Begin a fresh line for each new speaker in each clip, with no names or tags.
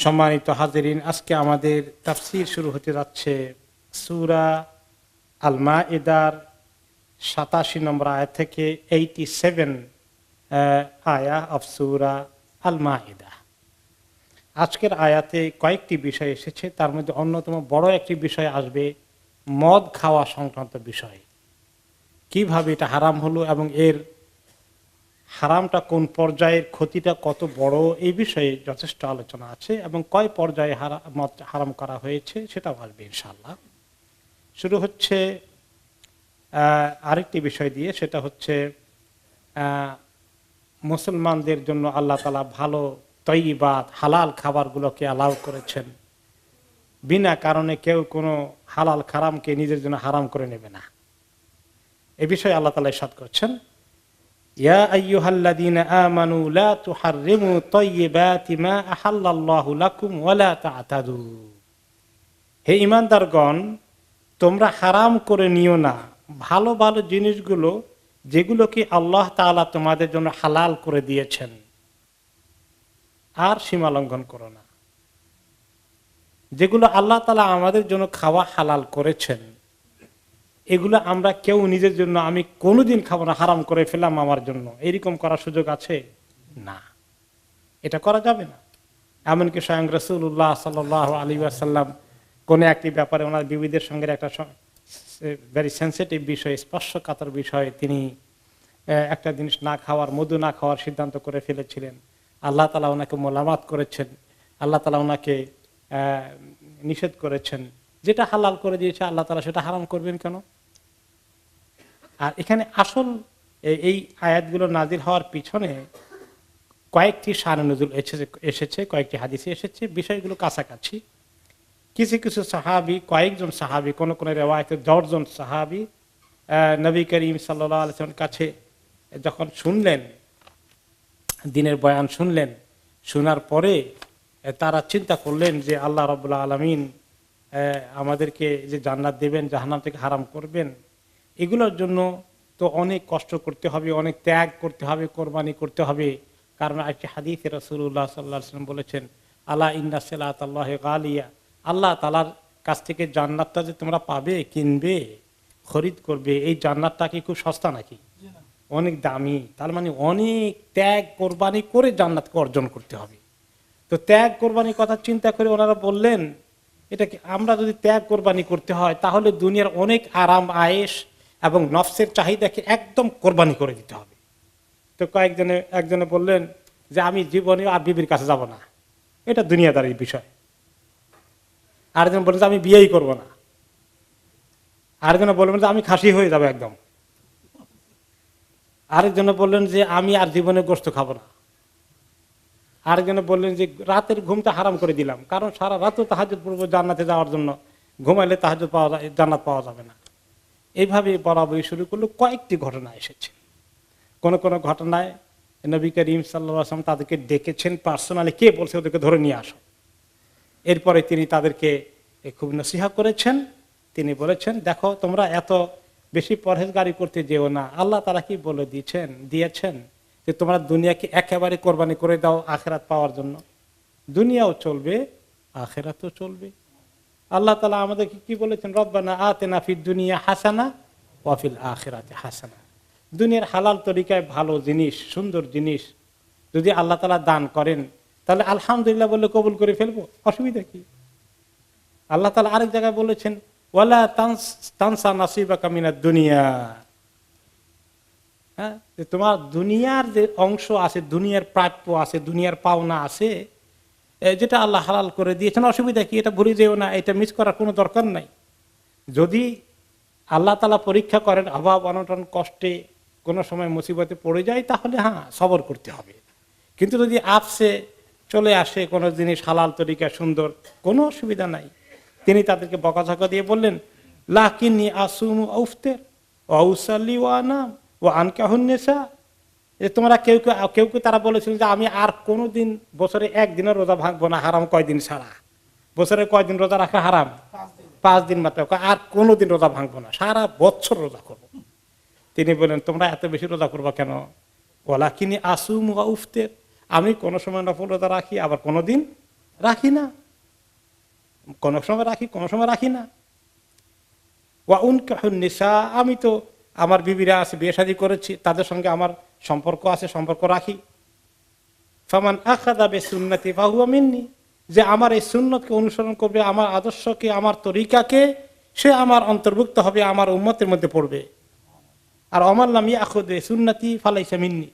সম্মানিত হাজিরিন, আজকে আমাদের তাফসীর শুরু হতে যাচ্ছে সূরা আল মাইদার 87 নম্বর আয়াত থেকে 87 আয়া অফ সূরা আল মাইদা। আজকের আয়াতে কয়েকটি বিষয় এসেছে, তার মধ্যে অন্যতম বড় একটি বিষয় আসবে মদ খাওয়া সংক্রান্ত বিষয়। কিভাবে এটা হারাম হলো এবং এর হারামটা কোন পর্যায়ের, ক্ষতিটা কত বড়, এই বিষয়ে যথেষ্ট আলোচনা আছে এবং কয় পর্যায়ে মদ হারাম করা হয়েছে সেটাও আসবে ইনশাআল্লাহ। শুরু হচ্ছে আরেকটি বিষয় দিয়ে, সেটা হচ্ছে মুসলমানদের জন্য আল্লাহ তাআলা ভালো তয়্যিবাত হালাল খাবারগুলোকে অ্যালাউ করেছেন। বিনা কারণে কেউ কোনো হালাল হারামকে নিজের জন্য হারাম করে নেবে না, এ বিষয়ে আল্লাহ তাআলা ইরশাদ করছেন, ইয়া আইয়ুহাল্লাযীনা আমানু লা তুহাররিমু তায়্যিবাতি মা আহাল্লাল্লাহু লাকুম ওয়া লা তা'তাদু। হে ঈমানদারগণ, তোমরা হারাম করে নিও না ভালো ভালো জিনিসগুলো যেগুলোকে আল্লাহ তাআলা তোমাদের জন্য হালাল করে দিয়েছেন, আর সীমা লঙ্ঘন করো না। যেগুলো আল্লাহ তাআলা আমাদের জন্য খাওয়া হালাল করেছেন, এগুলো আমরা কেউ নিজের জন্য আমি কোনোদিন খাবো না, হারাম করে ফেলাম আমার জন্য, এরকম করার সুযোগ আছে না, এটা করা যাবে না। এমনকি স্বয়ং রাসূলুল্লাহ সাল্লাল্লাহু আলাইহি ওয়াসাল্লাম কোন একটি ব্যাপারে ওনার বিবিদের সঙ্গে একটা ভেরি সেনসিটিভ বিষয়, স্পর্শকাতর বিষয়ে তিনি একটা জিনিস না খাওয়ার, মধু না খাওয়ার সিদ্ধান্ত করে ফেলেছিলেন। আল্লাহ তাআলা ওনাকে মোলামাত করেছেন, আল্লাহ তাআলা ওনাকে নিষেধ করেছেন। যেটা হালাল করে দিয়েছে আল্লাহ তাআলা সেটা হারাম করবেন কেন? আর এখানে আসল এই আয়াতগুলো নাজিল হওয়ার পিছনে কয়েকটি শান নুজুল এসেছে, কয়েকটি হাদিসে এসেছে, বিষয়গুলো কাছাকাছি। কিছু কিছু সাহাবী, কয়েকজন সাহাবী, কোন কোন রিওয়ায়াতে 10 জন সাহাবী নবী করিম সাল্লাল্লাহু আলাইহি ওয়াসাল্লামের কাছে যখন শুনলেন, দ্বীনের বয়ান শুনলেন, শোনার পরে তারা চিন্তা করলেন যে আল্লাহ রাব্বুল আলামিন আমাদেরকে যে জান্নাত দেবেন, জাহান্নাম থেকে হারাম করবেন, এগুলোর জন্য তো অনেক কষ্ট করতে হবে, অনেক ত্যাগ করতে হবে, কোরবানি করতে হবে। কারণ একটি হাদিসে রাসূলুল্লাহ সাল্লাল্লাহু আলাইহি ওয়াসাল্লাম বলেছেন, আলা ইন্না সিলাতাল্লাহি গালিয়া, আল্লাহ তাআলার কাছ থেকে জান্নাতটা যে তোমরা পাবে, কিনবে, খরিদ করবে, এই জান্নাতটা কি খুব সস্তা নাকি? অনেক দামি। তার মানে অনেক ত্যাগ কোরবানি করে জান্নাতকে অর্জন করতে হবে। তো ত্যাগ কোরবানির কথা চিন্তা করে ওনারা বললেন, এটাকে আমরা যদি ত্যাগ কোরবানি করতে হয় তাহলে দুনিয়ার অনেক আরাম আয়েশ এবং নফসের চাহিদাকে একদম কোরবানি করে দিতে হবে। তো একজনে বললেন যে আমি জীবনে আর বিবির কাছে যাব না, এটা দুনিয়াদারির বিষয়। আরেকজন বললেন যে আমি বিয়েই করব না। আরেকজন বললেন যে আমি খাসি হয়ে যাবো একদম। আরেকজনে বললেন যে আমি আর জীবনে গোশত খাবো না। আরেকজনে বললেন যে রাতের ঘুমটা হারাম করে দিলাম, কারণ সারা রাতও তাহাজ্জুদ পড়ব জান্নাতে যাওয়ার জন্য, ঘুমাইলে তাহাজ্জুদ জান্নাত পাওয়া যাবে না। এইভাবে বরাবরই শুরু করলো। কয়েকটি ঘটনা এসেছে। কোন কোন ঘটনায় নবী করিম সাল্লাল্লাহু আলাইহি ওয়াসাল্লাম তাদেরকে ডেকেছেন পার্সোনালি, কে বলছে ওদেরকে ধরে নিয়ে আসো। এরপরে তিনি তাদেরকে খুব নসিহত করেছেন। তিনি বলেছেন, দেখো তোমরা এত বেশি পরহেজগারি করতে যেও না। আল্লাহ তাআলা কি বলে দিয়েছেন যে তোমরা দুনিয়াকে একেবারে কোরবানি করে দাও আখিরাত পাওয়ার জন্য। দুনিয়াও চলবে, আখিরাতও চলবে। আল্লাহ তাআলা আমাদেরকে কি বলেছেন, রব্বানা আতিনা ফিদ দুনিয়া হাসানা ওয়া ফিল আখিরাতি হাসানা। দুনিয়ার হালাল তরিকায় ভালো জিনিস, সুন্দর জিনিস যদি আল্লাহ তাআলা দান করেন তাহলে আলহামদুলিল্লাহ বলে কবুল করে ফেলবো, অসুবিধা কি? আল্লাহ তাআলা আরেক জায়গায় বলেছেন, ওয়ালা তানসা নাসিবাকা মিনাদ দুনিয়া। হ্যাঁ, তোমার দুনিয়ার যে অংশ আছে, দুনিয়ার প্রাপ্য আছে, দুনিয়ার পাওনা আছে, যেটা আল্লাহ হালাল করে দিয়েছেন, অসুবিধা কি? এটা ভুলে যেও না, এটা মিস করার কোনো দরকার নাই। যদি আল্লাহ তাআলা পরীক্ষা করেন, অভাব অনটন কষ্টে কোনো সময় মুসিবতে পড়ে যায়, তাহলে হ্যাঁ সবর করতে হবে। কিন্তু যদি আপসে চলে আসে কোনো জিনিস হালাল তরিকা সুন্দর, কোনো অসুবিধা নাই। তিনি তাদেরকে বকাঝকা দিয়ে বললেন, লাকিন্নী আসুমু আফতির ওয়া উসাল্লি ওয়া আনাম ওয়া আনকাহুন নিসা। তোমরা কেউ কেউ তারা বলেছিল যে আমি আর কোনোদিন বছরে একদিনও রোজা ভাঙবো না, হারাম কয়দিন ছাড়া। বছরে কয়দিন রোজা রাখা হারাম? 5 দিন মাত্র। আর কোনোদিন রোজা ভাঙবো না, সারা বছর রোজা করবো। তিনি বললেন, তোমরা এত বেশি রোজা করবা কেন? ওয়ালাকিন্নী আসুমু ওয়া আফতির, আমি কোনো সময় নফল রোজা রাখি, আবার কোনোদিন রাখি না, কোনো সময় রাখি, কোনো সময় রাখি না। ওয়া উনকাহুন নিসা, আমি তো আমার বিবিরা আছে, বিয়ে শাদী করেছি, তাদের সঙ্গে আমার সম্পর্ক আছে, সম্পর্ক রাখি। ফামান আখাযা বিসুন্নতি ফাহুয়া মিন্নি, যে আমার এই সুন্নতকে অনুসরণ করবে, আমার আদর্শকে, আমার তরিকাকে, সে আমার অন্তর্ভুক্ত হবে, আমার উম্মতের মধ্যে পড়বে। আর ওমান লাম ইয়াখুয বিসুন্নতি ফালাইসা মিন্নি,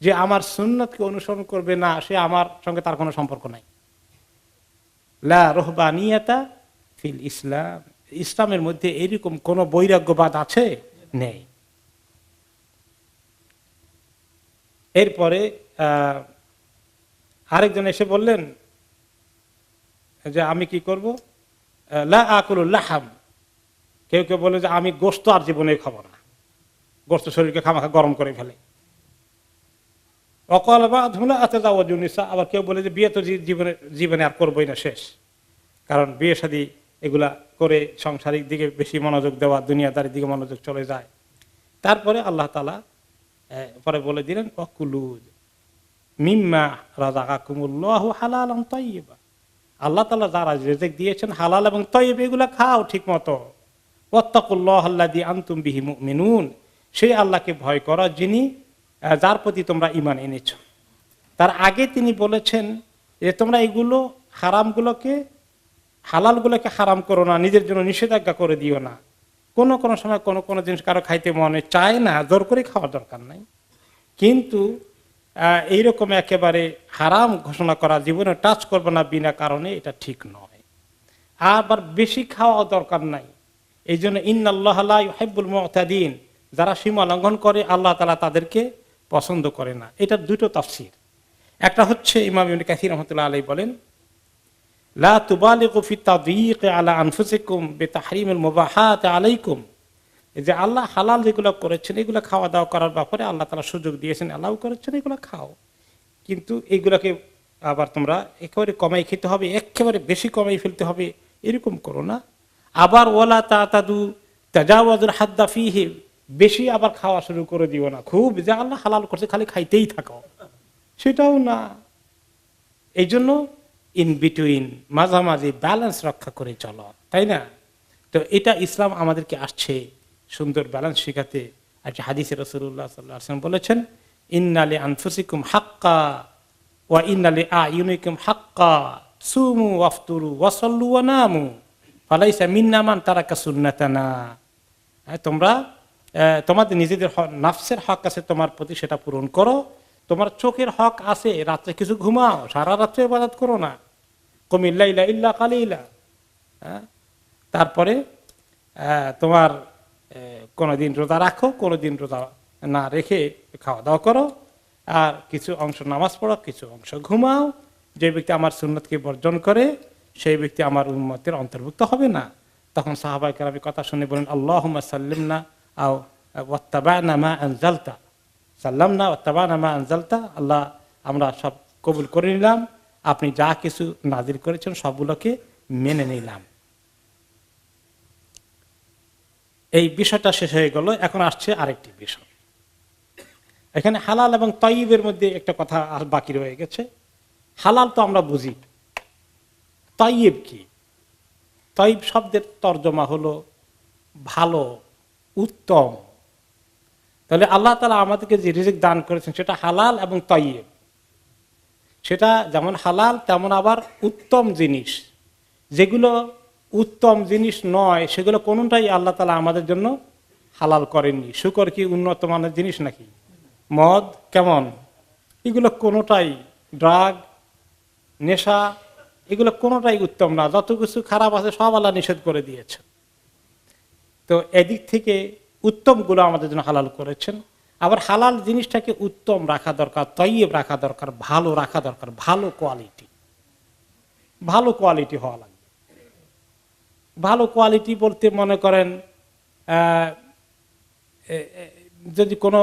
যে আমার সুন্নতকে অনুসরণ করবে না, সে আমার সঙ্গে তার কোনো সম্পর্ক নাই। লা রুহবানিয়াতা ফিল ইসলাম, ইসলামের মধ্যে এরকম কোন বৈরাগ্যবাদ আছে? নেই। এরপরে আরেকজন এসে বললেন যে আমি কি করব, লা আকুলুল লাহাম, কেউ কেউ বলে যে আমি গোশত আর জীবনে খাবো না, গোশত শরীরকে খামাখা গরম করে ফেলে। অকাল বা ধুলা আতে যাওয়া জুনিসা, আবার কেউ বলে যে বিয়ে তো জীবনে আর করবোই না, শেষ। কারণ বিয়ে শাদী এগুলা করে সংসারিক দিকে বেশি মনোযোগ দেওয়া, দুনিয়াদারির দিকে মনোযোগ চলে যায়। তারপরে আল্লাহ তাআলা পরে বলে দিলেন ওয়াকুলু মিম্মা রাযাকাকুমুল্লাহু হালালান তাইয়্যিবা, আল্লাহ তাআলা যারা রিজিক দিয়েছেন হালাল এবং তাইয়্যিব, এগুলা খাও ঠিক মতো। ওয়াত্তাকুল্লাহাল্লাযী আনতুম বিহি মুমিনুন, সেই আল্লাহকে ভয় করো যিনি, যার প্রতি তোমরা ঈমান এনেছো। তার আগে তিনি বলেছেন যে তোমরা এগুলো হারামগুলোকে, হালালগুলোকে হারাম করো না, নিজের জন্য নিষেধাজ্ঞা করে দিও না। কোনো সময় কোনো জিনিস কারো খাইতে মনে চায় না, জোর করে খাওয়ার দরকার নাই, কিন্তু এইরকম একেবারে হারাম ঘোষণা করা, জীবনে টাচ করবে না বিনা কারণে, এটা ঠিক নয়। আবার বেশি খাওয়া দরকার নাই। এই জন্য ইন্নাল্লাহা লা ইউহিব্বুল মুতাদিন, যারা সীমা লঙ্ঘন করে আল্লাহ তাআলা তাদেরকে পছন্দ করে না। এটার দুটো তাফসীর। একটা হচ্ছে ইমাম ইবনে কাসীর রাহমাতুল্লাহ আলাইহি বলেন, লা তুবালিগু ফি তাদয়ীক আলা আনফুসিকুম বিতাহরীমিল মুবাহাত আলাইকুম, যে আল্লাহ হালাল যেগুলো করেছেন এগুলো খাওয়া দাওয়া করার ব্যাপারে আল্লাহ তাআলা সুযোগ দিয়েছেন, আল্লাহ করেছেন এগুলো খাও, কিন্তু এগুলোকে আবার তোমরা একেবারে কমাই খেতে হবে, একেবারে বেশি কমাই ফেলতে হবে, এরকম করো না। আবার ওয়ালা তাতাদু তাজাওয়াজুল হাদ্দা ফীহি, বেশি আবার খাওয়া শুরু করে দিও না, খুব যে আল্লাহ হালাল করছে খালি খাইতেই থাকো, সেটাও না। এই জন্য ইন বিটুইন, মাঝামাঝি ব্যালেন্স রক্ষা করে চলো, তাই না? তো এটা ইসলাম আমাদেরকে আসছে সুন্দর ব্যালেন্স শেখাতে। আর হাদিসে রাসূলুল্লাহ সাল্লাল্লাহু আলাইহি ওয়াসাল্লাম বলেছেন, ইন্নালি আনফুসিকুম হাক্কা ওয়া ইন্নালি আয়ুনিকুম হাক্কা সুমু ওয়াফতুরু ওয়াসাল্লু ওয়া নামু ফালাইসা মিন্না মান তারাকা সুন্নাতানা। তোমরা তোমাদের নিজেদের নফসের হক আছে তোমার প্রতি, সেটা পূরণ করো। তোমার চোখের হক আছে, রাত্রে কিছু ঘুমাও, সারা রাত্রে ইবাদত করো না, কুমিল লাইলা ইল্লা কালিলা। তারপরে তোমার কোনোদিন রোজা রাখো, কোনোদিন রোজা না রেখে খাওয়া দাওয়া করো, আর কিছু অংশ নামাজ পড়ো, কিছু অংশ ঘুমাও। যে ব্যক্তি আমার সুন্নতকে বর্জন করে সেই ব্যক্তি আমার উম্মতের অন্তর্ভুক্ত হবে না। তখন সাহাবায়ে কেরামের কথা শুনে বলেন, আল্লাহুম্মা সাল্লিমনা আও ওয়াত্তাবা'না মা আনজালতা, সাল্লামনা ওয়াত্তাবা'না মা আনজালতা, আল্লাহ আমরা সব কবুল করে নিলাম, আপনি যা কিছু নাজিল করেছেন সবগুলোকে মেনে নিলাম। এই বিষয়টা শেষ হয়ে গেল। এখন আসছে আরেকটি বিষয়। এখানে হালাল এবং তাইয়িবের মধ্যে একটা কথা আর বাকি রয়ে গেছে। হালাল তো আমরা বুঝি, তাইয়িব কি? তাইয়িব শব্দের তর্জমা হলো ভালো, উত্তম। তাহলে আল্লাহ তাআলা আমাদেরকে যে রিজিক দান করেছেন সেটা হালাল এবং তাইয়িব। সেটা যেমন হালাল তেমন আবার উত্তম জিনিস। যেগুলো উত্তম জিনিস নয় সেগুলো কোনটাই আল্লাহ তাআলা আমাদের জন্য হালাল করেননি। শুকর কি উন্নত মানের জিনিস নাকি? মদ কেমন? এগুলো কোনটাই, ড্রাগ, নেশা, এগুলো কোনটাই উত্তম না। যত কিছু খারাপ আছে সব আল্লাহ নিষেধ করে দিয়েছে। তো এদিক থেকে উত্তমগুলো আমাদের জন্য হালাল করেছেন। আবার হালাল জিনিসটাকে উত্তম রাখা দরকার, তাইয়িব রাখা দরকার, ভালো রাখা দরকার, ভালো কোয়ালিটি, ভালো কোয়ালিটি হওয়া লাগবে। ভালো কোয়ালিটি বলতে মনে করেন যদি কোনো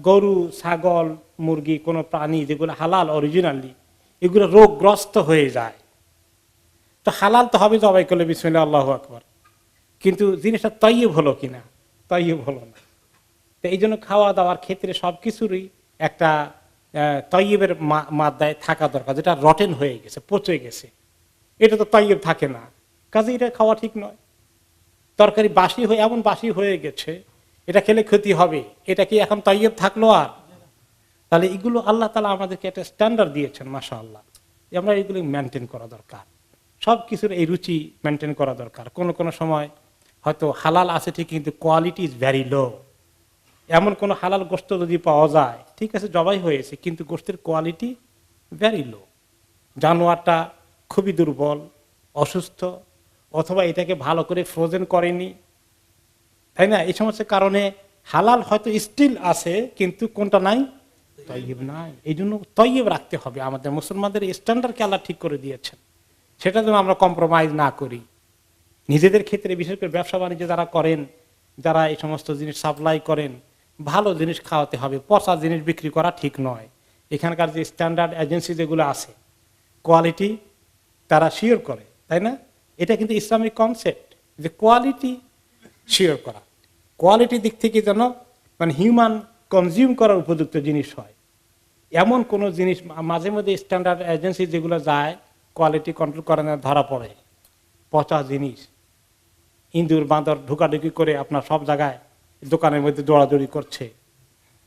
গরু, ছাগল, মুরগি, কোনো প্রাণী যেগুলো হালাল অরিজিনালি, এগুলো রোগগ্রস্ত হয়ে যায়, তো হালাল তো হবে জবাই করলে বিসমিল্লাহ আল্লাহু আকবার, কিন্তু জিনিসটা তাইয়িব হলো কিনা? তাইয়িব হলো না। তো এই জন্য খাওয়া দাওয়ার ক্ষেত্রে সবকিছুরই একটা তৈয়বের মাদ্দায় থাকা দরকার, যেটা রটেন হয়ে গেছে, পচে গেছে, এটা তো তৈয়ব থাকে না, কাজে এটা খাওয়া ঠিক নয়। তরকারি বাসি হয়ে এমন বাসি হয়ে গেছে, এটা খেলে ক্ষতি হবে, এটা কি এখন তৈয়ব থাকলো? আর তাহলে এগুলো আল্লাহ তাআলা আমাদেরকে একটা স্ট্যান্ডার্ড দিয়েছেন, মাশাআল্লাহ, আমরা এগুলো মেনটেন করা দরকার। সব কিছুর এই রুচি মেনটেন করা দরকার। কোনো সময় হয়তো হালাল আছে ঠিক, কিন্তু কোয়ালিটি ইজ ভেরি লো। এমন কোন হালাল গোশত যদি পাওয়া যায়, ঠিক আছে জবাই হয়েছে, কিন্তু গোশতের কোয়ালিটি ভেরি লো, জানোয়ারটা খুবই দুর্বল, অসুস্থ, অথবা এটাকে ভালো করে ফ্রোজেন করেনি, তাই না? এই সমস্ত কারণে হালাল হয়তো স্টিল আছে, কিন্তু কোনটা নাই? তৈয়ব নাই। এই জন্য তৈয়ব রাখতে হবে। আমাদের মুসলমানদের স্ট্যান্ডার্ডকে আল্লাহ ঠিক করে দিয়েছেন, সেটা যেন আমরা কম্প্রোমাইজ না করি। নিজেদের ক্ষেত্রে বিশেষ করে ব্যবসা বাণিজ্য যারা করেন, যারা এই সমস্ত জিনিস সাপ্লাই করেন, ভালো জিনিস খাওয়াতে হবে, পচা জিনিস বিক্রি করা ঠিক নয়। এখানকার যে স্ট্যান্ডার্ড এজেন্সি যেগুলো আছে, কোয়ালিটি তারা শিওর করে, তাই না? এটা কিন্তু ইসলামিক কনসেপ্ট, যে কোয়ালিটি শিওর করা, কোয়ালিটির দিক থেকে যেন মানে হিউম্যান কনজিউম করার উপযুক্ত জিনিস হয়, এমন কোন জিনিস। মাঝে মধ্যে স্ট্যান্ডার্ড এজেন্সি যেগুলো যায়, কোয়ালিটি কন্ট্রোল করে না, ধরা পড়ে পচা জিনিস, ইঁদুর বাঁদর ঢুকাঢুকি করে আপনার সব জায়গায় দোকানের মধ্যে দৌড়াদৌড়ি করছে,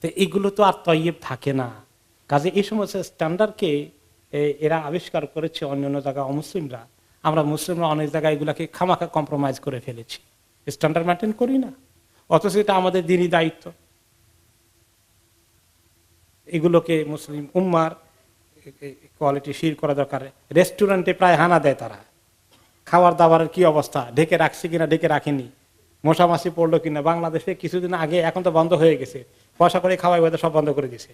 তো এগুলো তো আর তৈয়ব থাকে না। কাজে এই সমস্ত স্ট্যান্ডার্ডকে এরা আবিষ্কার করেছে অন্যান্য জায়গায় অমুসলিমরা। আমরা মুসলিমরা অনেক জায়গায় এগুলাকে খামাখা কম্প্রোমাইজ করে ফেলেছি, স্ট্যান্ডার্ড মেনটেন করি না, অথচ এটা আমাদের দিনই দায়িত্ব। এগুলোকে মুসলিম উম্মার কোয়ালিটি শির করা দরকার। রেস্টুরেন্টে প্রায় হানা দেয় তারা, খাবার দাবারের কি অবস্থা, ঢেকে রাখছে কিনা ঢেকে রাখেনি, মশামাছি পড়লো কিনা। বাংলাদেশে কিছুদিন আগে, এখন তো বন্ধ হয়ে গেছে, পয়সা করে খাওয়াই সব বন্ধ করে দিছে।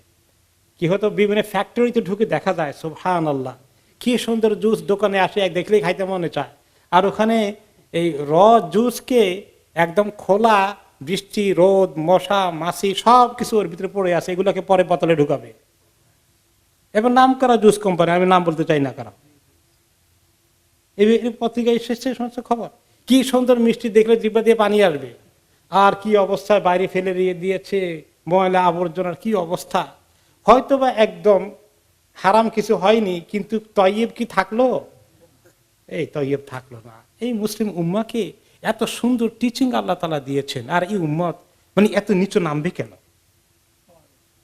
কি হতো, বিভিন্ন ফ্যাক্টরিতে ঢুকে দেখা যায়, সুবহানাল্লাহ, কি সুন্দর জুস দোকানে আসে, এক দেখলেই খাইতে মনে চায়। আর ওখানে এই জুসকে একদম খোলা, বৃষ্টি রোদ মশা মাছি সব কিছু ওর ভিতরে পড়ে আছে, এগুলোকে পরে বোতলে ঢুকাবে। এবার নাম করা জুস কোম্পানি, আমি নাম বলতে চাই না কারণ, এই পত্রিকায় এসেছে সমস্ত খবর, কি সুন্দর মিষ্টি, দেখলে জিহ্বা দিয়ে পানি আসবে, আর কি অবস্থায় বাইরে ফেলে দিয়েছে, ময়লা আবর্জনার কি অবস্থা। হয়তোবা একদম হারাম কিছু হয়নি, কিন্তু তৈয়ব কি থাকলো? এই তৈয়ব থাকলো না। এই মুসলিম উম্মাকে এত সুন্দর টিচিং আল্লাহ তাআলা দিয়েছেন, আর এই উম্মত মানে এত নিচু নামবে কেন?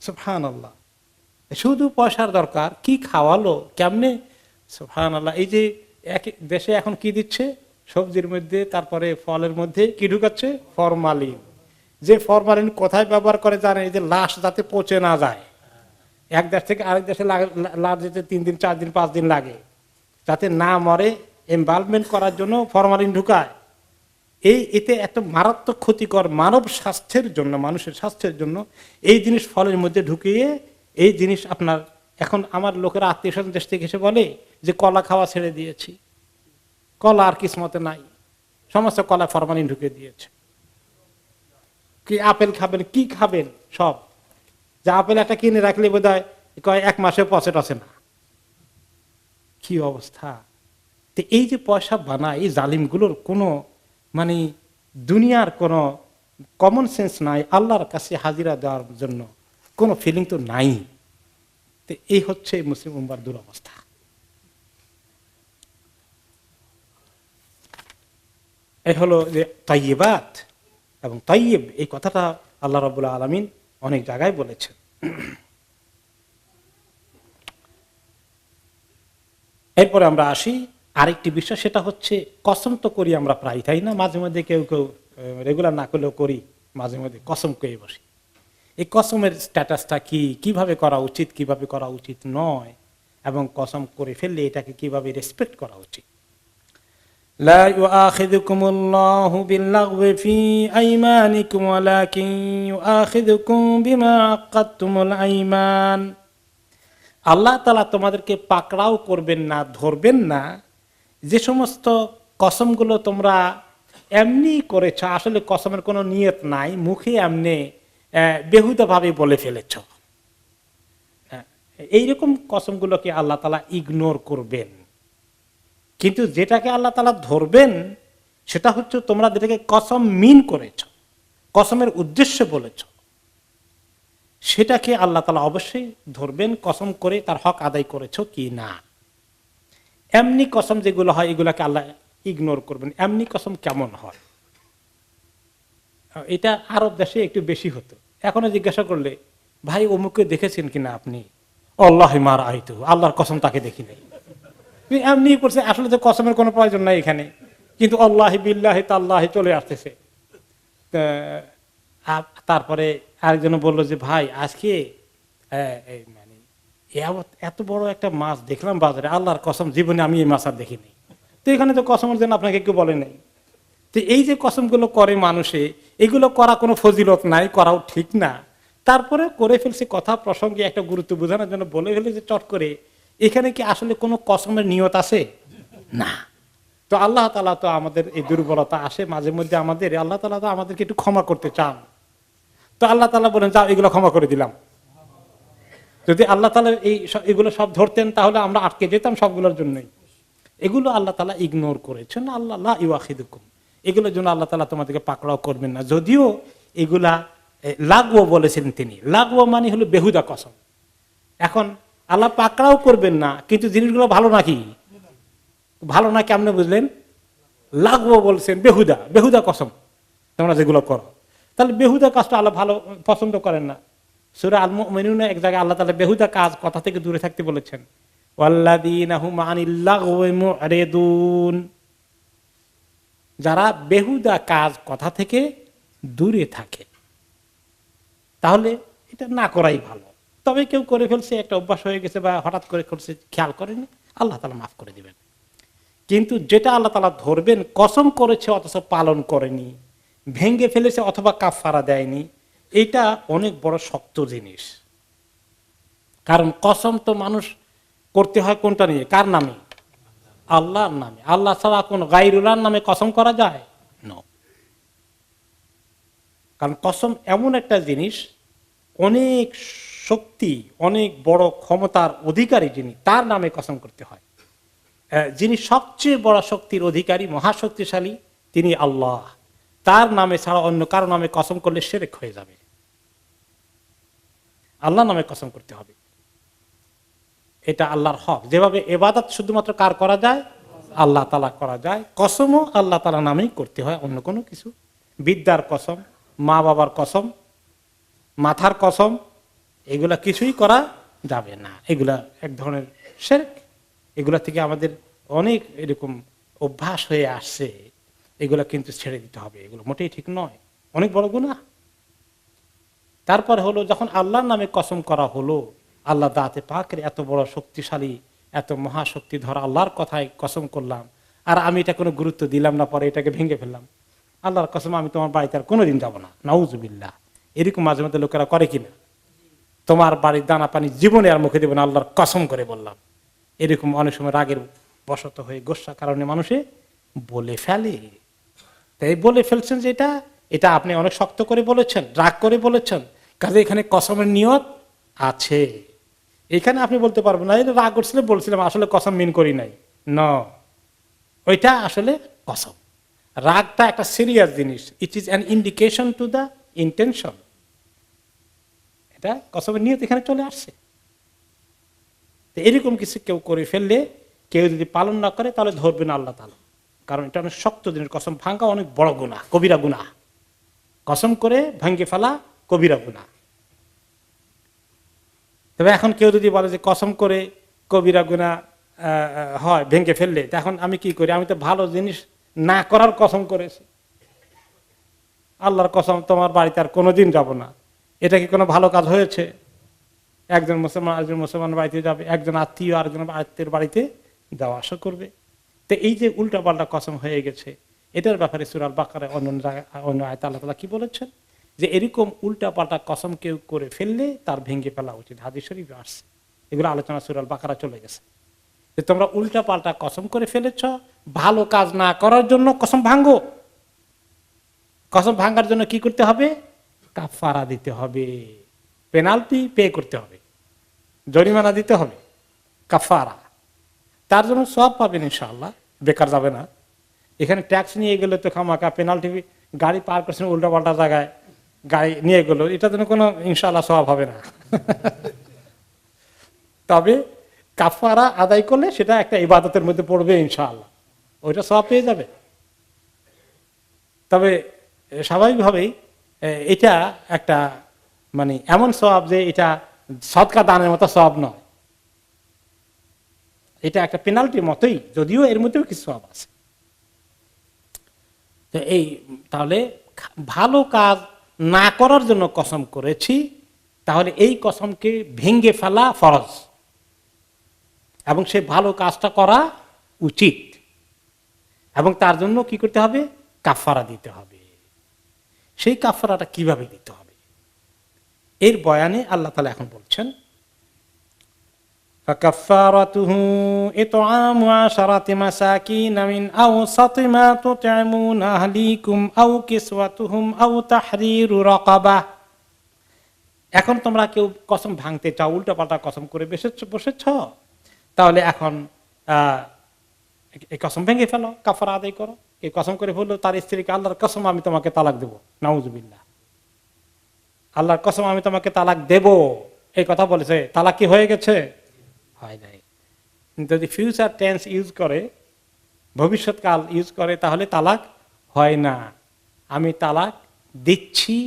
সুবহানাল্লাহ, শুধু পয়সার দরকার, কি খাওয়ালো, কেমনে, সুবহানাল্লাহ। এই যে এক দেশে এখন কি দিচ্ছে, সবজির মধ্যে তারপরে ফলের মধ্যে কি ঢুকাচ্ছে, ফরমালিন। যে ফরমালিন কোথায় ব্যবহার করে জানেন? এই যে লাশ যাতে পচে না যায়, এক দেশ থেকে আরেক দেশে লাশ যেতে 3 দিন 4 দিন 5 দিন লাগে, যাতে না মরে, এমবালভমেন্ট করার জন্য ফরমালিন ঢুকায়। এতে এত মারাত্মক ক্ষতিকর মানব স্বাস্থ্যের জন্য, মানুষের স্বাস্থ্যের জন্য এই জিনিস ফলের মধ্যে ঢুকিয়ে, এই জিনিস আপনার এখন আমার লোকেরা আত্মীয় স্বজন দেশ থেকে এসে বলে যে কলা খাওয়া ছেড়ে দিয়েছি, কলা আর কিসমতে নাই, সমস্ত কলা ফরমালিন ঢুকে দিয়েছে। কি আপেল খাবেন, কি খাবেন, সব যে আপেল একটা কিনে রাখলে বোধ হয় কয় 1 মাসে পচে টচে না, কি অবস্থা। তো এই যে পয়সা বানায় এই জালিমগুলোর কোনো মানে দুনিয়ার কোনো কমন সেন্স নাই, আল্লাহর কাছে হাজিরা দেওয়ার জন্য কোনো ফিলিং তো নাই। তো এই হচ্ছে মুসলিম উম্মার দুরবস্থা। এই হলো যে তাইয়্যিবাত এবং তাইয়্যিব, এই কথাটা আল্লাহ রাব্বুল আলামিন অনেক জায়গায় বলেছেন। এরপরে আমরা আসি আরেকটি বিষয়, সেটা হচ্ছে কসম তো করি আমরা প্রায়, তাই না? মাঝে মধ্যে কেউ কেউ রেগুলার না করলেও করি, মাঝে মধ্যে কসম করে বসি। এই কসমের স্ট্যাটাসটা কি, কিভাবে করা উচিত, কিভাবে করা উচিত নয়, এবং কসম করে ফেললে এটাকে কিভাবে রেসপেক্ট করা উচিত। লা ইউআখিযুকুমুল্লাহু বিল্লাগওয়ি ফি আইমানিকুম ওয়ালাকিন ইউআখিযুকুম বিমা আকাদতুমুল আইমান। আল্লাহ তাআলা তোমাদেরকে পাকড়াও করবেন না, ধরবেন না যে সমস্ত কসমগুলো তোমরা এমনি করেছ, আসলে কসমের কোনো নিয়ত নাই, মুখে এমনি বেহুদাভাবে বলে ফেলেছ, এইরকম কসমগুলোকে আল্লাহ তাআলা ইগনোর করবেন। কিন্তু যেটাকে আল্লাহ তাআলা ধরবেন সেটা হচ্ছে তোমরা যেটাকে কসম মিন করেছ, কসমের উদ্দেশ্যে বলেছ, সেটাকে আল্লাহ তাআলা অবশ্যই ধরবেন, কসম করে তার হক আদায় করেছো কি না। এমনি কসম যেগুলো হয় এগুলাকে আল্লাহ ইগনোর করবেন। এমনি কসম কেমন হয়, এটা আরব দেশে একটু বেশি হতো। এখনো জিজ্ঞাসা করলে, ভাই অমুককে দেখেছেন কিনা আপনি, আল্লাহ মার আইতু, আল্লাহর কসম তাকে দেখি নাই। এমনি করছে, আসলে তো কসমের কোনো প্রয়োজন নাই এখানে, কিন্তু আল্লাহি বিল্লাহি তাল্লাহি চলে আসতেছে। তারপরে আরেকজন বলল যে ভাই আজকে মানে এত বড় একটা মাছ দেখলাম বাজারে, আল্লাহর কসম জীবনে আমি এই মাছ আর দেখিনি। তো এখানে তো কসমের জন্য আপনাকে কেউ বলে নাই। তো এই যে কসমগুলো করে মানুষে, এগুলো করা কোনো ফজিলত নাই, করাও ঠিক না। তারপরে করে ফেলছে, কথা প্রসঙ্গে একটা গুরুত্ব বোঝানোর জন্য বলে ফেলেছে চট করে। এখানে কি আসলে কোনো কসমের নিয়ত আছে? না। তো আল্লাহ তাআলা তো আমাদের এই দুর্বলতা আসে মাঝে মধ্যে আমাদের, আল্লাহ তাআলা তো আমাদেরকে একটু ক্ষমা করতে চান। তো আল্লাহ তাআলা বলেন যাও এগুলো ক্ষমা করে দিলাম। যদি আল্লাহ তাআলা এগুলো সব ধরতেন তাহলে আমরা আটকে যেতাম সবগুলোর জন্যই। এগুলো আল্লাহ তাআলা ইগনোর করেছেন। আল্লাহ লা ইউআখিদুকুম, এগুলোর জন্য আল্লাহ তাআলা তোমাদেরকে পাকড়াও করবেন না। যদিও এগুলা লাগওয়া বলেছেন তিনি, লাগওয়া মানে হলো বেহুদা কসম। এখন আল্লাহ পাকড়াও করবেন না, কিন্তু জিনিসগুলো ভালো নাকি? ভালো না কেমনে বুঝলেন? লাগওয়া বলছেন, বেহুদা, বেহুদা কসম তোমরা যেগুলো করো। তাহলে বেহুদা কাজটা আল্লাহ ভালো পছন্দ করেন না। সূরা আল মুমিনুনে এক জায়গায় আল্লাহ তাআলা বেহুদা কাজ, কথা থেকে দূরে থাকতে বলেছেন। ওয়াল্লাযীনা হুম আনিল লাগওয়ি মু'রিদুন, যারা বেহুদা কাজ, কথা থেকে দূরে থাকে। তাহলে এটা না করাই ভালো। তবে কেউ করে ফেলছে, একটা অভ্যাস হয়ে গেছে বা হঠাৎ করে করছে, খেয়াল করেনি, আল্লাহ তাআলা মাফ করে দিবেন। কিন্তু যেটা আল্লাহ তাআলা ধরবেন, কসম করেছে অথচ পালন করেনি, ভেঙ্গে ফেলেছে অথবা কাফারা দেয়নি, এটা অনেক বড় শক্ত জিনিস। কারণ কসম তো মানুষ করতে হয় কোনটা নিয়ে? কার নামে? আল্লাহর নামে। আল্লাহ ছাড়া কোন গায়রুল্লাহর নামে কসম করা যায় না। কারণ কসম এমন একটা জিনিস, অনেক শক্তি, অনেক বড় ক্ষমতার অধিকারী যিনি, তার নামে কসম করতে হয়। যিনি সবচেয়ে বড় শক্তির অধিকারী, মহাশক্তিশালী, তিনি আল্লাহ। তার নামে ছাড়া অন্য কারো নামে কসম করলে শিরক হয়ে যাবে। আল্লাহর নামে কসম করতে হবে, এটা আল্লাহর হক। যেভাবে ইবাদত শুধুমাত্র কার করা যায়? আল্লাহ তাআলা করা যায়। কসমও আল্লাহ তাআলা নামেই করতে হয়, অন্য কোনো কিছু। বিদ্যার কসম, মা বাবার কসম, মাথার কসম, এগুলা কিছুই করা যাবে না। এগুলা এক ধরনের শিরক। এগুলা থেকে আমাদের অনেক এরকম অভ্যাস হয়ে আসছে, এগুলা কিন্তু ছেড়ে দিতে হবে। এগুলো মোটেই ঠিক নয়, অনেক বড় গুনাহ। তারপর হলো যখন আল্লাহর নামে কসম করা হলো, আল্লাহ দাতে পাকের এত বড় শক্তিশালী, এত মহাশক্তি ধরা আল্লাহর কথায় কসম করলাম, আর আমি এটা কোনো গুরুত্ব দিলাম না, পরে এটাকে ভেঙে ফেললাম। আল্লাহর কসম আমি তোমার বাড়িতে আর কোনোদিন যাবো না, নাউজুবিল্লাহ। এরকম মাঝে মধ্যে লোকেরা করে কিনা? তোমার বাড়ির দানা পানি জীবনে আর মুখে দেবে না, আল্লাহর কসম করে বললাম। এরকম অনেক সময় রাগের বশত হয়ে, গোস্বা কারণে মানুষে বলে ফেলে। তাই বলে ফেলছেন যে এটা আপনি অনেক শক্ত করে বলেছেন, রাগ করে বলেছেন, কাজে এখানে কসমের নিয়ত আছে। এখানে আপনি বলতে পারবেন না রাগ করছিল বলছিলাম, আসলে কসম মিন করি নাই। ন, ওইটা আসলে কসম। রাগটা একটা সিরিয়াস জিনিস, it is an indication to the intention. এটা কসমের নিয়ত এখানে চলে আসছে। তো এরকম কিছু কেউ করে ফেললে, কেউ যদি পালন না করে, তাহলে ধরবেন আল্লাহ তাআলা। কারণ এটা অনেক শক্ত জিনিস। কসম ভাঙ্গা অনেক বড় গুনাহ, কবিরা গুনাহ। কসম করে ভাঙ্গে ফেলা কবিরা গুনাহ। তবে এখন কেউ যদি বলে যে কসম করে কবিরা গুনাহ হয় ভেঙ্গে ফেললে, এখন আমি কি করি? আমি তো ভালো জিনিস না করার কসম করেছি। আল্লাহর কসম তোমার বাড়িতে আর কোনোদিন যাব না, এটা কি কোনো ভালো কাজ হয়েছে? একজন মুসলমান আরেকজন মুসলমানের বাড়িতে যাবে, একজন আত্মীয় আরেকজন আত্মীয়ের বাড়িতে যাওয়া আসা করবে। তো এই যে উল্টা পাল্টা কসম হয়ে গেছে, এটার ব্যাপারে সূরা আল বাকারায় অন্য আয়াতে আল্লাহ তাআলা কি বলেছেন? যে এরকম উল্টা পাল্টা কসম কেউ করে ফেললে তার ভেঙে ফেলা উচিত। হাদিস শরীফে আসছে, এগুলো আলোচনা সূরা আল বাকারা চলে গেছে। যে তোমরা উল্টা পাল্টা কসম করে ফেলেছ, ভালো কাজ না করার জন্য কসম ভাঙ্গো। কসম ভাঙ্গার জন্য কি করতে হবে? কাফারা দিতে হবে, পেনাল্টি পে করতে হবে, জরিমানা দিতে হবে, কাফারা। তার জন্য সওয়াব পাবেন ইনশাআল্লাহ, বেকার যাবে না। এখানে ট্যাক্স নিয়ে গেলে তো খামাকা পেনাল্টি, গাড়ি পার করছেন উল্টা পাল্টা জায়গায়, গায়ে নিয়ে গেল, এটা যেন কোনো ইনশাআল্লাহ সওয়াব হবে না। তবে কাফারা আদায় করলে সেটা একটা ইবাদতের মধ্যে পড়বে ইনশাআল্লাহ, ওইটা সওয়াব পেয়ে যাবে। তবে স্বাভাবিকভাবেই এটা একটা মানে এমন সওয়াব যে এটা সদকা দানের মতো সওয়াব নয়, এটা একটা পেনাল্টির মতোই, যদিও এর মধ্যেও কিছু সওয়াব আছে। তো এই তাহলে ভালো কাজ না করার জন্য কসম করেছি, তাহলে এই কসমকে ভেঙে ফেলা ফরজ এবং সে ভালো কাজটা করা উচিত, এবং তার জন্য কি করতে হবে? কাফারা দিতে হবে। সেই কাফারাটা কিভাবে দিতে হবে এর বয়ানে আল্লাহ তাআলা এখন বলছেন, فكفارته إطعام 10 مساكين من أوسط ما تطعمون أهليكم أو كسوتهم أو تحرير رقبة। এখন তোমরা কেউ কসম ভাঙতে চাও, উল্টাপাল্টা কসম করে বসেছ, তাহলে এখন এই কসম ভেঙে ফেলো, কাফারা আদায় করো। এই কসম করে বললো তার স্ত্রীকে, আল্লাহর কসম আমি তোমাকে তালাক দেবো, নাউজুবিল্লাহ, আল্লাহর কসম আমি তোমাকে তালাক দেব, এই কথা বলেছে, তালাক কি হয়ে গেছে? হয় নাই। যদি ফিউচার টেন্স ইউজ করে, ভবিষ্যৎকাল ইউজ করে, তাহলে তালাক হয় না। আমি তালাক দিচ্ছি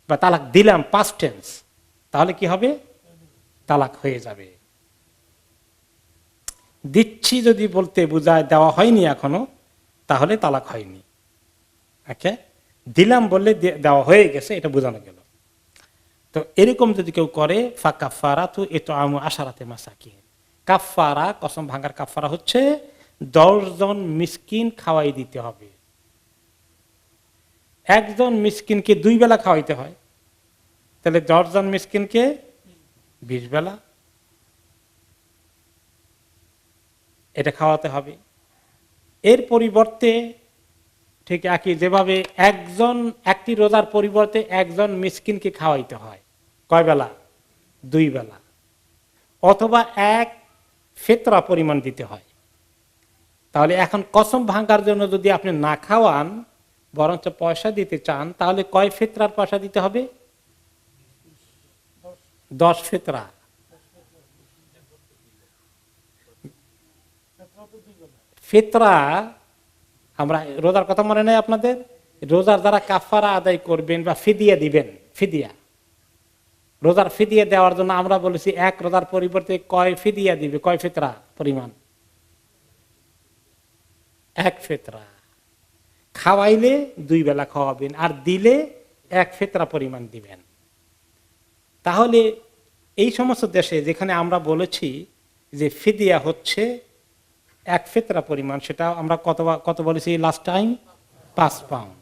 বা তালাক দিলাম, পাস্ট টেন্স, তাহলে কি হবে? তালাক হয়ে যাবে। দিচ্ছি যদি বলতে বোঝায় দেওয়া হয়নি এখনো, তাহলে তালাক হয়নি। ওকে, দিলাম বললে দেওয়া হয়ে গেছে, এটা বোঝানো গেল। তো এরকম যদি কেউ করে, ফাকাফারাতু ইতআমু 10 মাসাকিন, কাফারা, কসম ভাঙার কাফারা হচ্ছে 10 জন মিসকিন খাওয়াই দিতে হবে। একজন মিসকিনকে 2 বেলা খাওয়াইতে হয়, তাহলে 10 জন মিসকিনকে 20 বেলা এটা খাওয়াতে হবে। এর পরিবর্তে ঠিক একই যেভাবে একটি রোজার পরিবর্তে একজন মিসকিনকে খাওয়াইতে হয় কয় বেলা? 2 বেলা, অথবা 1 ফিতরা পরিমাণ দিতে হয়। তাহলে এখন কসম ভাঙার জন্য যদি আপনি না খাওয়ান, বরঞ্চ পয়সা দিতে চান, তাহলে কয় ফিতরার পয়সা দিতে হবে? 10 ফিতরা। ফিতরা, আমরা রোজার কথা মনে নেই আপনাদের? রোজার যারা কাফারা আদায় করবেন বা ফিদিয়া দিবেন, ফিদিয়া, রোজার ফিদিয়া দেওয়ার জন্য আমরা বলেছি 1 রোজার পরিবর্তে কয় ফিদিয়া দিবে, কয় ফিতরা পরিমাণ? 1 ফিতরা। খাওয়াইলে 2 বেলা খাওয়াবেন, আর দিলে 1 ফিতরা পরিমাণ দিবেন। তাহলে এই সমস্ত দেশে যেখানে আমরা বলেছি যে ফিদিয়া হচ্ছে 1 ফিতরা পরিমাণ, সেটা আমরা কত বলেছি লাস্ট টাইম? 5 পাউন্ড।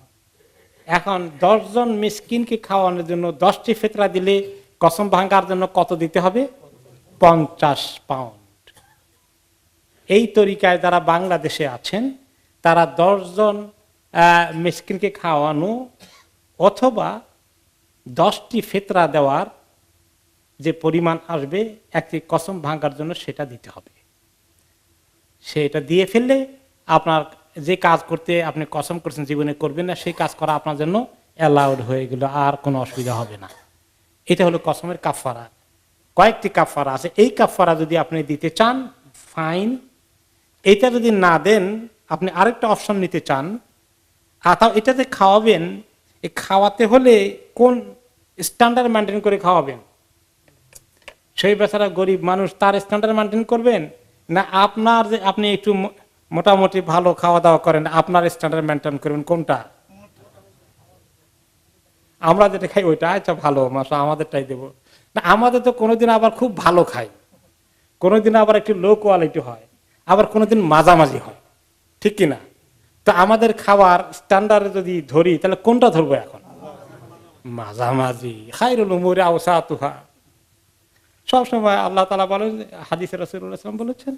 এখন 10 জন মিসকিনকে খাওয়ানোর জন্য 10টি ফিতরা দিলে কসম ভাঙার জন্য কত দিতে হবে? 50 পাউন্ড। এই তরিকায় যারা বাংলাদেশে আছেন, তারা 10 জন মিসকিনকে খাওয়ানো অথবা 10টি ফিতরা দেওয়ার যে পরিমাণ আসবে একটি কসম ভাঙার জন্য, সেটা দিতে হবে। সেটা দিয়ে ফেললে আপনার যে কাজ করতে আপনি কসম করছেন জীবনে করবেন না, সেই কাজ করা আপনার জন্য অ্যালাউড হয়ে গেল, আর কোনো অসুবিধা হবে না। এটা হলো কসমের কাফারা। কয়েকটি কাফারা আছে, এই কাফারা যদি আপনি দিতে চান ফাইন, এটা যদি না দেন আপনি আরেকটা অপশন নিতে চান, তাও এটাতে খাওয়াবেন, এই খাওয়াতে হলে কোন স্ট্যান্ডার্ড মেনটেন করে খাওয়াবেন? সেই বেচারা গরিব মানুষ, তার স্ট্যান্ডার্ড মেনটেন করবেন, না আপনার যে আপনি একটু মোটামুটি ভালো খাওয়া দাওয়া করেন আপনার স্ট্যান্ডার্ড মেনটেন করবেন? কোনটা? আমরা যেটা খাই ওইটা, আচ্ছা ভালো মাসা আমাদেরটাই দেবো না। আমাদের তো কোনোদিন আবার খুব ভালো খাই, কোনোদিন আবার একটু লো কোয়ালিটি হয়, আবার কোনোদিন মাঝামাঝি হয়, ঠিক কিনা? তো আমাদের খাবার স্ট্যান্ডার্ড যদি ধরি, তাহলে কোনটা ধরবো এখন? মাঝামাঝি। খায়রুল উমুরি আওসাতুহা। সবসময় আল্লাহ তাআলা বলেন, হাদিসে রাসূলুল্লাহ সাল্লাল্লাহু আলাইহি ওয়াসাল্লাম বলেছেন,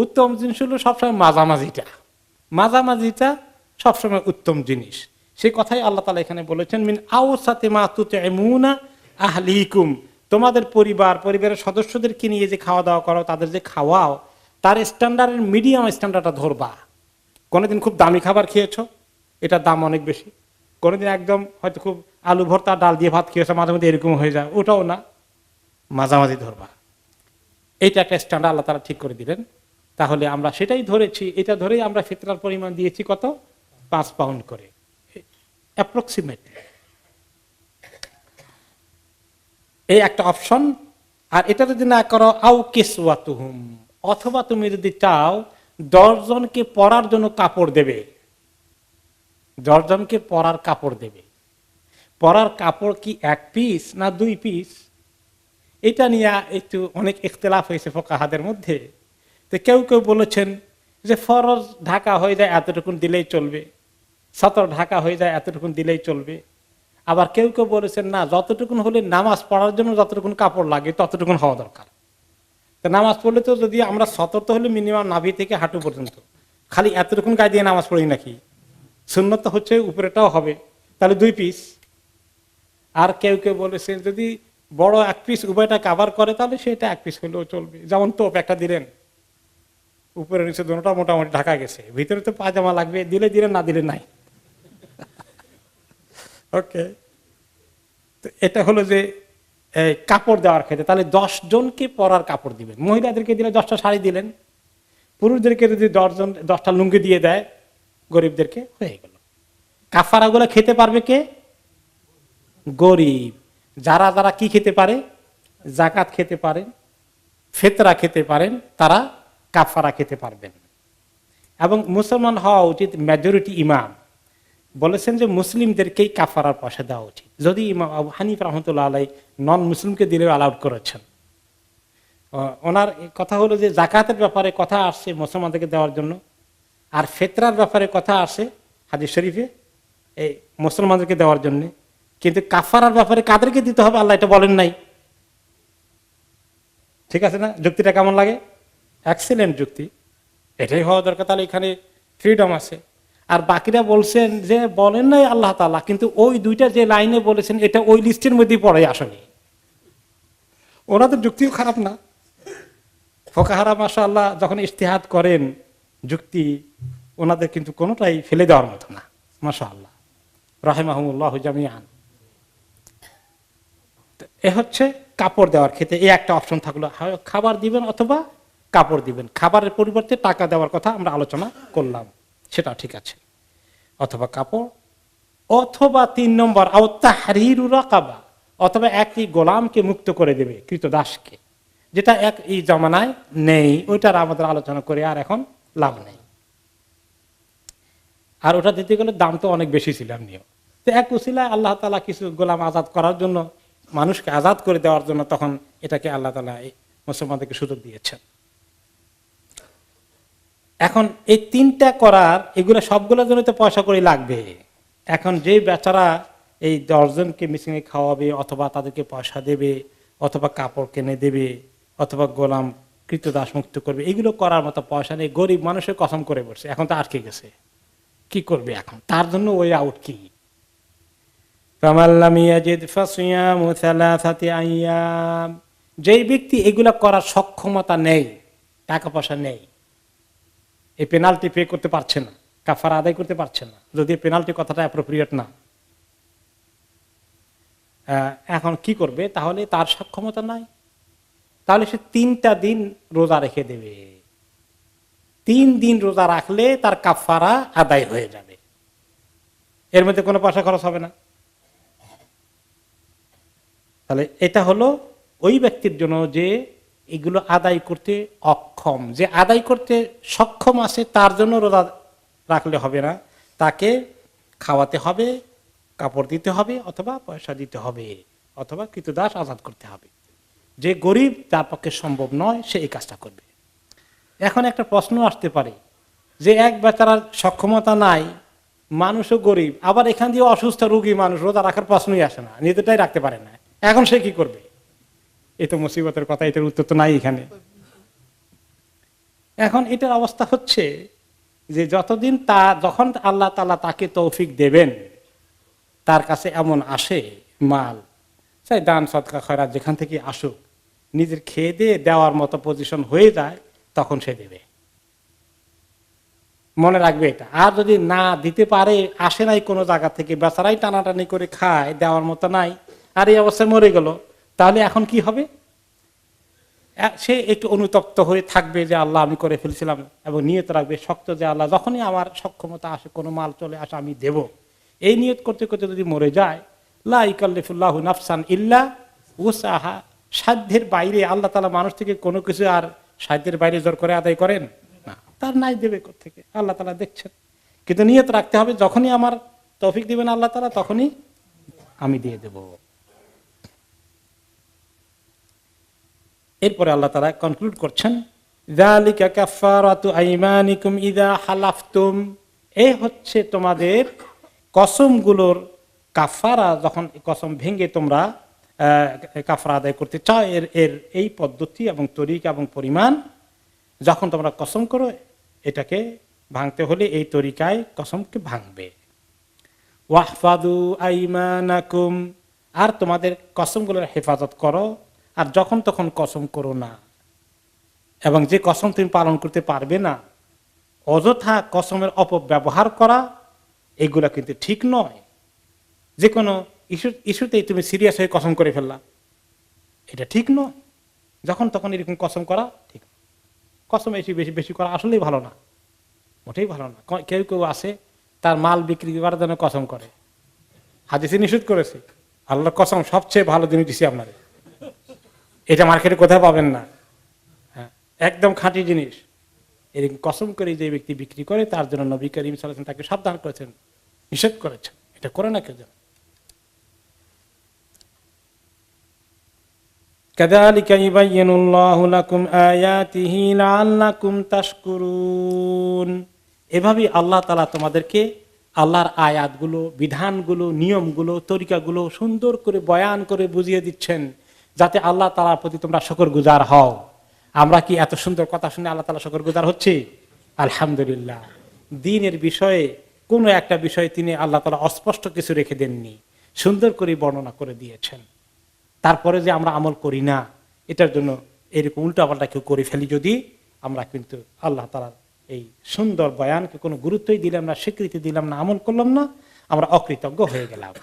উত্তম জিনিস হলো সবসময় মাঝামাঝিটা, মাঝামাঝিটা সবসময় উত্তম জিনিস। সেই কথাই আল্লাহ তাআলা এখানে বলেছেন, মিন আওসাতি মা তুতঈমুনা আহলিকুম, তোমাদের পরিবারের সদস্যদেরকে নিয়ে যে খাওয়া দাওয়া করো, তাদের যে খাওয়াও, তার স্ট্যান্ডার্ডের মিডিয়াম স্ট্যান্ডার্ডটা ধরবা। কোনোদিন খুব দামি খাবার খেয়েছো, এটার দাম অনেক বেশি, কোনোদিন একদম হয়তো খুব আলু ভর্তা ডাল দিয়ে ভাত খেয়েছে, মাঝে মধ্যে এরকম হয়ে যায়, ওটাও না, মাঝামাঝি ধরবা। এইটা একটা স্ট্যান্ডার্ড আল্লাহ তাআলা ঠিক করে দিলেন। তাহলে আমরা সেটাই ধরেছি, এটা ধরেই আমরা ফিতরার পরিমাণ দিয়েছি কত, 5 পাউন্ড করে অ্যাপ্রক্সিমেটলি। এই একটা অপশন। আর এটা যদি না করো, আও কিসওয়াতুহুম, অথবা তুমি যদি চাও 10 জনকে পরার জন্য কাপড় দেবে, 10 জনকে পরার কাপড় দেবে। পরার কাপড় কি 1 পিস না 2 পিস, এটা নিয়ে একটু অনেক ইখতিলাফ হয়েছে ফুকাহাদের মধ্যে। তো কেউ কেউ বলেছেন যে ফরজ ঢাকা হয়ে যায় এতটুকুন দিলেই চলবে, সতর ঢাকা হয়ে যায় এতটুকুন দিলেই চলবে। আবার কেউ কেউ বলেছেন না, যতটুকুন হলে নামাজ পড়ার জন্য যতটুকুন কাপড় লাগে ততটুকুন হওয়া দরকার। তো নামাজ পড়লে তো যদি আমরা সতর্ক হলে মিনিমাম নাভি থেকে হাঁটু পর্যন্ত, খালি এতটুকুন গায়ে দিয়ে নামাজ পড়ি নাকি, সুন্নত তো হচ্ছে উপরেটাও হবে, তাহলে 2 পিস। আর কেউ কেউ বলেছেন যদি বড় 1 পিস উভয়টা কাভার করে তাহলে সেটা 1 পিস হলেও চলবে। যেমন তোপ একটা দিলেন, উপরে নিচে দুটোটা মোটামুটি ঢাকা গেছে, ভিতরে তো পায়জামা লাগবে, দিলে দিলেন, না দিলে নাই। ওকে, তো এটা হলো যে কাপড় দেওয়ার ক্ষেত্রে। তাহলে 10 জনকে পরার কাপড় দিবেন। মহিলাদেরকে দিলে 10টা শাড়ি দিলেন, পুরুষদেরকে যদি 10টা লুঙ্গি দিয়ে দেয় গরিবদেরকে, হয়ে গেল। কাফারাগুলো খেতে পারবে কে? গরিব। যারা যারা কি খেতে পারে, জাকাত খেতে পারেন, ফিতরা খেতে পারেন, তারা কাফারা খেতে পারবেন। এবং মুসলমান হওয়া উচিত মেজরিটি ইমাম বলেছেন যে মুসলিমদেরকেই কাফারার পয়সা দেওয়া উচিত। যদি ইমাম আবু হানিফা রাহমাতুল্লাহ আলাইহি নন মুসলিমকে দিলেও অ্যালাউড করেছেন। ওনার কথা হলো যে জাকাতের ব্যাপারে কথা আসছে মুসলমানদেরকে দেওয়ার জন্য, আর ফিতরার ব্যাপারে কথা আসে হাদিস শরীফে এই মুসলমানদেরকে দেওয়ার জন্য, কিন্তু কাফারার ব্যাপারে কাদেরকে দিতে হবে আল্লাহ এটা বলেন নাই। ঠিক আছে না? যুক্তিটা কেমন লাগে? এক্সিলেন্ট যুক্তি, এটাই হওয়া দরকার। তাহলে এখানে ফ্রিডম আছে। আর বাকিরা বলছেন যে বলেন নাই আল্লাহ তাআলা, কিন্তু ওই দুইটা যে লাইনে বলেছেন এটা ওই লিস্টের মধ্যেই পড়ে আসলে। ওনাদের যুক্তিও খারাপ না। ফুকাহারা মাশাআল্লাহ যখন ইজতিহাদ করেন যুক্তি, ওনাদের কিন্তু কোনোটাই ফেলে দেওয়ার মতো না, মাশাআল্লাহ রাহিমাহুমুল্লাহ জামিআন। এ হচ্ছে কাপড় দেওয়ার ক্ষেত্রে এই একটা অপশন থাকলো, খাবার দিবেন অথবা কাপড় দিবেন। খাবারের পরিবর্তে টাকা দেওয়ার কথা আমরা আলোচনা করলাম, সেটা ঠিক আছে। অথবা কাপড়, অথবা 3 নম্বর আও তাহরিরু রাকাবা, অথবা একটি গোলামকে মুক্ত করে দেবে, কৃতদাসকে, যেটা এই জামানায় নেই। ওইটার আমাদের আলোচনা করে আর এখন লাভ নেই। আর ওটা দিতে গেলে দাম তো অনেক বেশি ছিল এমনিও। তো এক উসিলায় আল্লাহ তাআলা কিছু গোলাম আজাদ করার জন্য, মানুষকে আজাদ করে দেওয়ার জন্য তখন এটাকে আল্লাহ তাআলা মুসলমানদেরকে সুযোগ দিয়েছেন। এখন এই 3টা করার, এগুলো সবগুলোর জন্য তো পয়সা করে লাগবে। এখন যে বেচারা এই 10 জনকে মিশিয়ে খাওয়াবে, অথবা তাদেরকে পয়সা দেবে, অথবা কাপড় কিনে দেবে, অথবা গোলাম কৃতদাস মুক্ত করবে, এগুলো করার মতো পয়সা নেই। গরিব মানুষের কসম করে বসছে, এখন তো আটকে গেছে, কি করবে এখন? তার জন্য ওই আউট কি? যেই ব্যক্তি এগুলা করার সক্ষমতা নেই, টাকা পয়সা নেই, এই পেনাল্টি পে করতে পারছে না, কাফারা আদায় করতে পারছে না, যদি পেনাল্টি কথাটা অ্যাপ্রোপ্রিয়েট না, এখন কি করবে? তাহলে তার সক্ষমতা নাই, তাহলে সে 3টা দিন রোজা রেখে দেবে। 3 দিন রোজা রাখলে তার কাফারা আদায় হয়ে যাবে, এর মধ্যে কোনো পয়সা খরচ হবে না। তাহলে এটা হলো ওই ব্যক্তির জন্য যে এগুলো আদায় করতে অক্ষম। যে আদায় করতে সক্ষম আছে তার জন্য রোজা রাখলে হবে না, তাকে খাওয়াতে হবে, কাপড় দিতে হবে, অথবা পয়সা দিতে হবে, অথবা কৃতদাস আজাদ করতে হবে। যে গরিব, তার পক্ষে সম্ভব নয়, সে এই কাজটা করবে। এখন একটা প্রশ্ন আসতে পারে যে এক বেচারার সক্ষমতা নাই, মানুষও গরিব, আবার এখান দিয়ে অসুস্থ রোগী মানুষ, রোজা রাখার প্রশ্নই আসে না, নিজেটাই রাখতে পারে না, এখন সে কি করবে? এই তো মুসিবতের কথা, এটার উত্তর তো নাই এখানে। এখন এটার অবস্থা হচ্ছে যে যতদিন যখন আল্লাহ তাআলা তাকে তৌফিক দেবেন, তার কাছে এমন আসে মাল, চাই দান সদকা খয়রাত যেখান থেকে আসুক, নিজের খেয়ে দিয়ে দেওয়ার মতো পজিশন হয়ে যায়, তখন সে দেবে। মনে রাখবে এটা। আর যদি না দিতে পারে, আসে নাই কোনো জায়গা থেকে, বেচারাই টানাটানি করে খায়, দেওয়ার মতো নাই, আর এই অবস্থায় মরে গেল, তাহলে এখন কি হবে? সে একটু অনুতপ্ত হয়ে থাকবে যে আল্লাহ আমি করে ফেলছিলাম, এবং নিয়ত রাখবে শক্ত যে আল্লাহ যখনই আমার সক্ষমতা আসে, কোনো মাল চলে আসে আমি দেব। এই নিয়ত করতে করতে যদি মরে যায়, লা ইকাল্লিফুল্লাহু নাফসান ইল্লা উসাহা, সাধ্যের বাইরে আল্লাহ তাআলা মানুষ থেকে কোনো কিছু আর সাধ্যের বাইরে জোর করে আদায় করেন না, তার নাই দেবে কোত্থেকে, আল্লাহ তাআলা দেখছেন। কিন্তু নিয়ত রাখতে হবে যখনই আমার তৌফিক দিবেন আল্লাহ তাআলা, তখনই আমি দিয়ে দেব। এরপরে আল্লাহ তাআলা কনক্লুড করছেন, যালিকা কাফফারাতু আইমানিকুম ইযা হালাফতুম, এই হচ্ছে তোমাদের কসমগুলোর কাফারা, যখন কসম ভেঙে তোমরা কাফারা আদায় করতে চাও, এর এই পদ্ধতি এবং তরিকা এবং পরিমাণ, যখন তোমরা কসম করো এটাকে ভাঙতে হলে এই তরিকায় কসমকে ভাঙবে। ওয়াহফাদু আইমানাকুম, আর তোমাদের কসমগুলোর হেফাজত করো, আর যখন তখন কসম করো না, এবং যে কসম তুমি পালন করতে পারবে না, অযথা কসমের অপব্যবহার করা, এগুলা কিন্তু ঠিক নয়। যে কোনো ইস্যুতেই তুমি সিরিয়াস হয়ে কসম করে ফেললা, এটা ঠিক নয়। যখন তখন এরকম কসম করা ঠিক নয়। কসম বেশি বেশি করা আসলেই ভালো না, মোটেই ভালো না। কেউ কেউ আছে তার মাল বিক্রি করার জন্য কসম করে, হাদিসে নিষেধ করেছে, আল্লাহর কসম সবচেয়ে ভালো জিনিস দিছি আপনারে, এটা মার্কেটে কোথাও পাবেন না, হ্যাঁ একদম খাঁটি জিনিস। এরকম কসম করে যে ব্যক্তি বিক্রি করে, তার জন্য নবী করিম সাল্লাল্লাহু আলাইহি ওয়াসাল্লাম তাকে সাবধান করেছেন, নিষেধ করেছেন, এটা করে না কেউ যেন। কাযালিকা ইউবাইয়িনুল্লাহু লাকুম আয়াতিহি লাআল্লাকুম তাশকুরুন, এভাবেই আল্লাহ তাআলা তোমাদেরকে আল্লাহর আয়াতগুলো, বিধানগুলো, নিয়মগুলো, তরিকাগুলো সুন্দর করে বয়ান করে বুঝিয়ে দিচ্ছেন, যাতে আল্লাহ তাআলার প্রতি তোমরা শুকরগুজার হও। আমরা কি এত সুন্দর কথা শুনে আল্লাহ তাআলা শুকরগুজার হচ্ছি? আলহামদুলিল্লাহ। দ্বীনের বিষয়ে কোনো একটা বিষয় তিনি আল্লাহ তাআলা অস্পষ্ট কিছু রেখে দেননি, সুন্দর করে বর্ণনা করে দিয়েছেন। তারপরে যে আমরা আমল করি না, এটার জন্য এরকম উল্টাপাল্টা কেউ করে ফেলি যদি, আমরা কিন্তু আল্লাহ তাআলার এই সুন্দর বয়ানকে কোনো গুরুত্বই দিলাম না, স্বীকৃতি দিলাম না, আমল করলাম না, আমরা অকৃতজ্ঞ হয়ে গেলাম।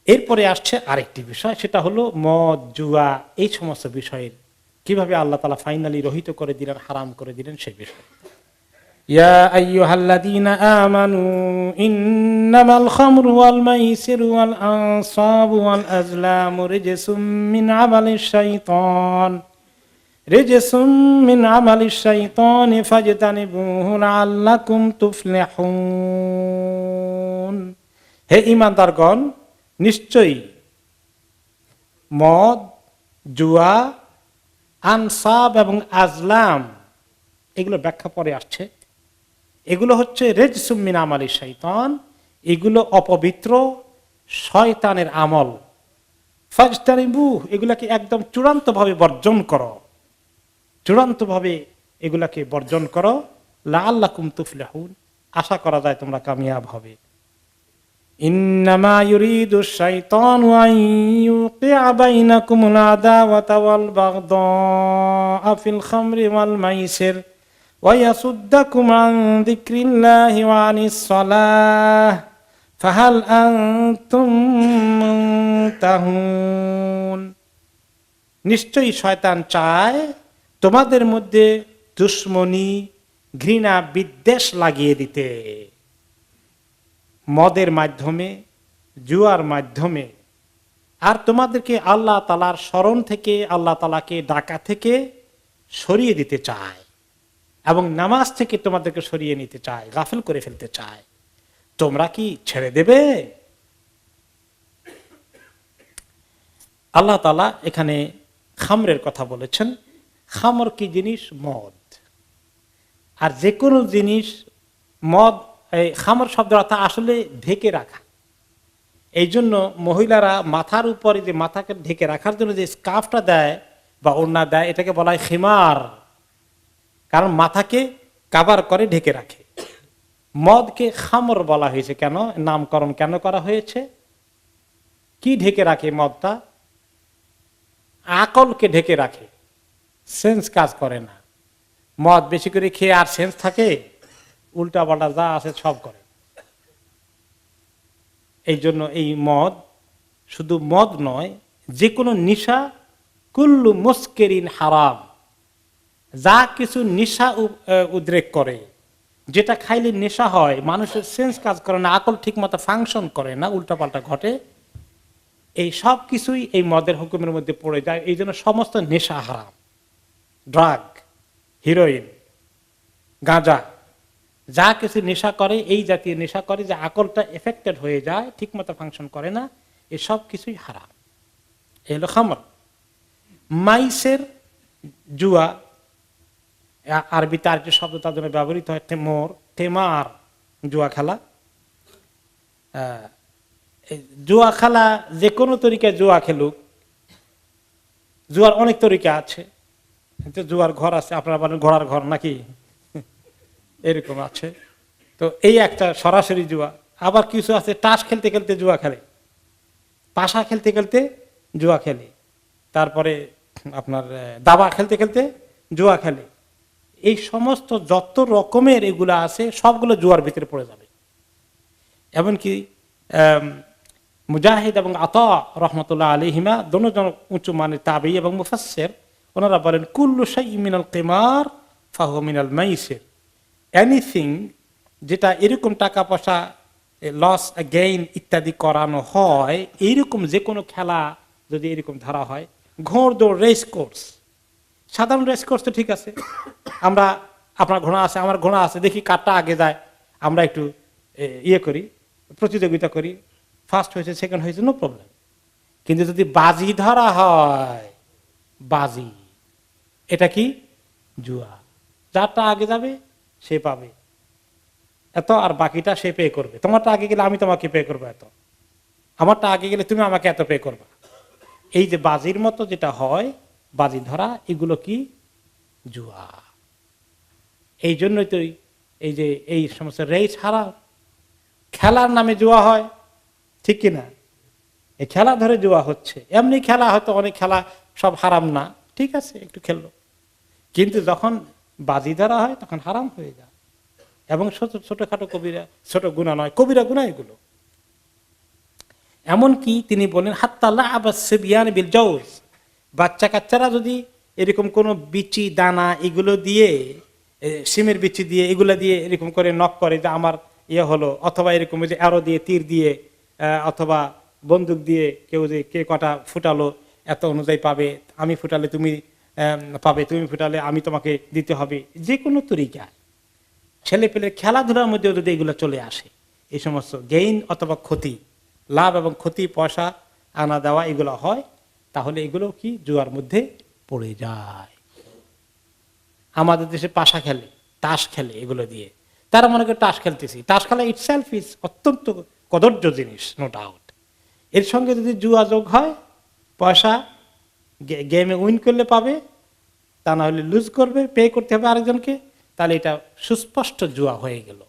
এরপরে আসছে আরেকটি বিষয়, সেটা হলো মদ, জুয়া, এই সমস্ত বিষয়ের কিভাবে আল্লাহ তাআলা ফাইনালি রহিত করে দিলেন, হারাম করে দিলেন সেই বিষয়। ইয়া আইয়ুহাল্লাযীনা আমানু ইন্নামাল খামরু ওয়াল মাইসিরু ওয়াল আনসাবু ওয়াল আজলামু রিজসুম মিন আমালিশ শাইতান ফাজতানিবুহু লাআল্লাকুম তুফলিহুন। হে ঈমানদারগণ, নিশ্চয়ই মদ, জুয়া, আনসাব এবং আজলাম, এগুলো ব্যাখ্যা পরে আসছে, এগুলো হচ্ছে রিজসুম মিন আমালিশ শাইতান, এগুলো অপবিত্র শয়তানের আমল। ফাজতানিবুহু, এগুলাকে একদম চূড়ান্তভাবে বর্জন করো, চূড়ান্তভাবে এগুলাকে বর্জন করো, লাআল্লাকুম তুফলিহুন, আশা করা যায় তোমরা কামিয়াব হবে। ইন্নামা ইউরিদুশ শাইতানু আন ইউকিআ বাইনাকুমুল আদাওয়াতা ওয়াল বাগদাআ ফিল খামরি ওয়াল মাইসির ওয়া ইয়াসুদ্দাকুম আন যিকরিল্লাহি ওয়া আনিস সালাহ ফাহাল আনতুম মুনতাহুন। নিশ্চয়ই শয়তান চায় তোমাদের মধ্যে দুশ্মনী, ঘৃণা, বিদ্বেষ লাগিয়ে দিতে, মদের মাধ্যমে, জুয়ার মাধ্যমে, আর তোমাদেরকে আল্লাহ তাআলার স্মরণ থেকে, আল্লাহ তাআলাকে ডাকা থেকে সরিয়ে দিতে চায়, এবং নামাজ থেকে তোমাদেরকে সরিয়ে নিতে চায়, গাফেল করে ফেলতে চায়। তোমরা কি ছেড়ে দেবে? আল্লাহ তাআলা এখানে খামরের কথা বলেছেন। খামর কি জিনিস? মদ। আর যে কোনো জিনিস, মদ, এই খামর শব্দের অর্থ আসলে ঢেকে রাখা। এই জন্য মহিলারা মাথার উপরে যে মাথাকে ঢেকে রাখার জন্য যে স্কার্ফটা দেয় বা ওড়না দেয়, এটাকে বলা হয় খিমার, কারণ মাথাকে কাভার করে ঢেকে রাখে। মদকে খামর বলা হয়েছে কেন, নামকরণ কেন করা হয়েছে? কি ঢেকে রাখে মদটা? আকলকে ঢেকে রাখে, সেন্স কাজ করে না। মদ বেশি করে খেয়ে আর সেন্স থাকে, উল্টা পাল্টা যা আছে সব করে। এই জন্য এই মদ শুধু মদ নয়, যে কোনো নেশা, কুল্লু মুস্কিরিন হারাম, যা কিছু নেশা উদ্রেক করে, যেটা খাইলে নেশা হয়, মানুষের সেন্স কাজ করে না, আকল ঠিক মতো ফাংশন করে না, উল্টাপাল্টা ঘটে, এই সব কিছুই এই মদের হুকুমের মধ্যে পড়ে যায়। এই জন্য সমস্ত নেশা হারাম। ড্রাগ, হিরোইন, গাঁজা, যা কিছু নেশা করে, এই জাতীয় নেশা করে যে আকলটা এফেক্টেড হয়ে যায়, ঠিক মতো ফাংশন করে না, এই সব কিছুই হারাম। এই হলো খামর। মাইসের, জুয়া, আরবিতে আরেকটি শব্দ তার জন্য ব্যবহৃত হয়, তেমর, তেমার, জুয়া খেলা। জুয়া খেলা যে কোনো তরিকায় জুয়া খেলুক, জুয়ার অনেক তরিকা আছে। জুয়ার ঘর আছে, আপনারা বলেন ঘোড়ার ঘর নাকি, এরকম আছে। তো এই একটা সরাসরি জুয়া। আবার কিছু আছে তাস খেলতে খেলতে জুয়া খেলে, পাশা খেলতে খেলতে জুয়া খেলে, তারপরে আপনার দাবা খেলতে খেলতে জুয়া খেলে। এই সমস্ত যত রকমের এগুলা আছে সবগুলো জুয়ার ভিতরে পড়ে যাবে। এমনকি মুজাহিদ এবং আতা রহমতুল্লাহ আলাইহিমা দুজন উঁচু মানের তাবী এবং মুফাসসির, ওনারা বলেন কুল্লু শাইইন মিনাল কিমার ফাহুয়া মিনাল মাইসির। এনিথিং যেটা এরকম টাকা পয়সা লস গেইন ইত্যাদি করানো হয়, এইরকম যে কোনো খেলা যদি এরকম ধরা হয়, ঘোড় দৌড়, রেস কোর্স, সাধারণ রেস কোর্স তো ঠিক আছে, আমরা আপনার ঘোড়া আছে আমার ঘোড়া আছে, দেখি কারটা আগে যায়, আমরা একটু ইয়ে করি, প্রতিযোগিতা করি, ফার্স্ট হয়েছে সেকেন্ড হয়েছে, নো প্রবলেম। কিন্তু যদি বাজি ধরা হয়, বাজি, এটা কি জুয়া, যারটা আগে যাবে সে পাবে এত, আর বাকিটা সে পে করবে। তোমারটা আগে গেলে আমি তোমাকে পে করবো এত, আমারটা আগে গেলে তুমি আমাকে এত পে করবা। এই যে বাজির মতো যেটা হয়, বাজি ধরা, এগুলো কি জুয়া। এই জন্যই তো এই যে এই সমস্ত রেস হারাম, খেলার নামে জুয়া হয়, ঠিক কিনা? এই খেলা ধরে জুয়া হচ্ছে। এমনি খেলা হয়তো অনেক খেলা সব হারাম না, ঠিক আছে একটু খেললো, কিন্তু যখন বাজি ধরা হয় তখন হারাম হয়ে যায়। এবং ছোটখাটো কবিরা, ছোট গুনাহ নয়, কবিরা গুনাহ এগুলো। এমনকি তিনি বলেন হাত্তাল্লাহ আবাসিবিয়ান বিল জাওজ, বাচ্চা কাচ্চারা যদি এরকম কোনো বিচি দানা এগুলো দিয়ে, সিমের বিচি দিয়ে, এগুলো দিয়ে এরকম করে নক করে যে আমার ইয়ে হলো, অথবা এরকম যে অ্যারো দিয়ে, তীর দিয়ে, অথবা বন্দুক দিয়ে কেউ যে কে কটা ফুটালো এত অনুযায়ী পাবে, আমি ফুটালে তুমি পাবে, তুমি ফুটালে আমি তোমাকে দিতে হবে, যে কোনো তরিকা ছেলে পেলে খেলাধুলার মধ্যেও যদি এগুলো চলে আসে, এই সমস্ত গেইন অথবা ক্ষতি, লাভ এবং ক্ষতি, পয়সা আনা দেওয়া এগুলো হয়, তাহলে এগুলো কি জুয়ার মধ্যে পড়ে যায়। আমাদের দেশে পাশা খেলে, তাস খেলে, এগুলো দিয়ে তারা মনে করে তাস খেলতেছি। তাস খেলা ইটসেলফ ইজ অত্যন্ত কদর্য জিনিস, নো ডাউট। এর সঙ্গে যদি জুয়া যোগ হয়, পয়সা গেমে উইন করলে পাবে, তা না হলে লুজ করবে, পে করতে হবে আরেকজনকে, তাহলে এটা সুস্পষ্ট জুয়া হয়ে গেল,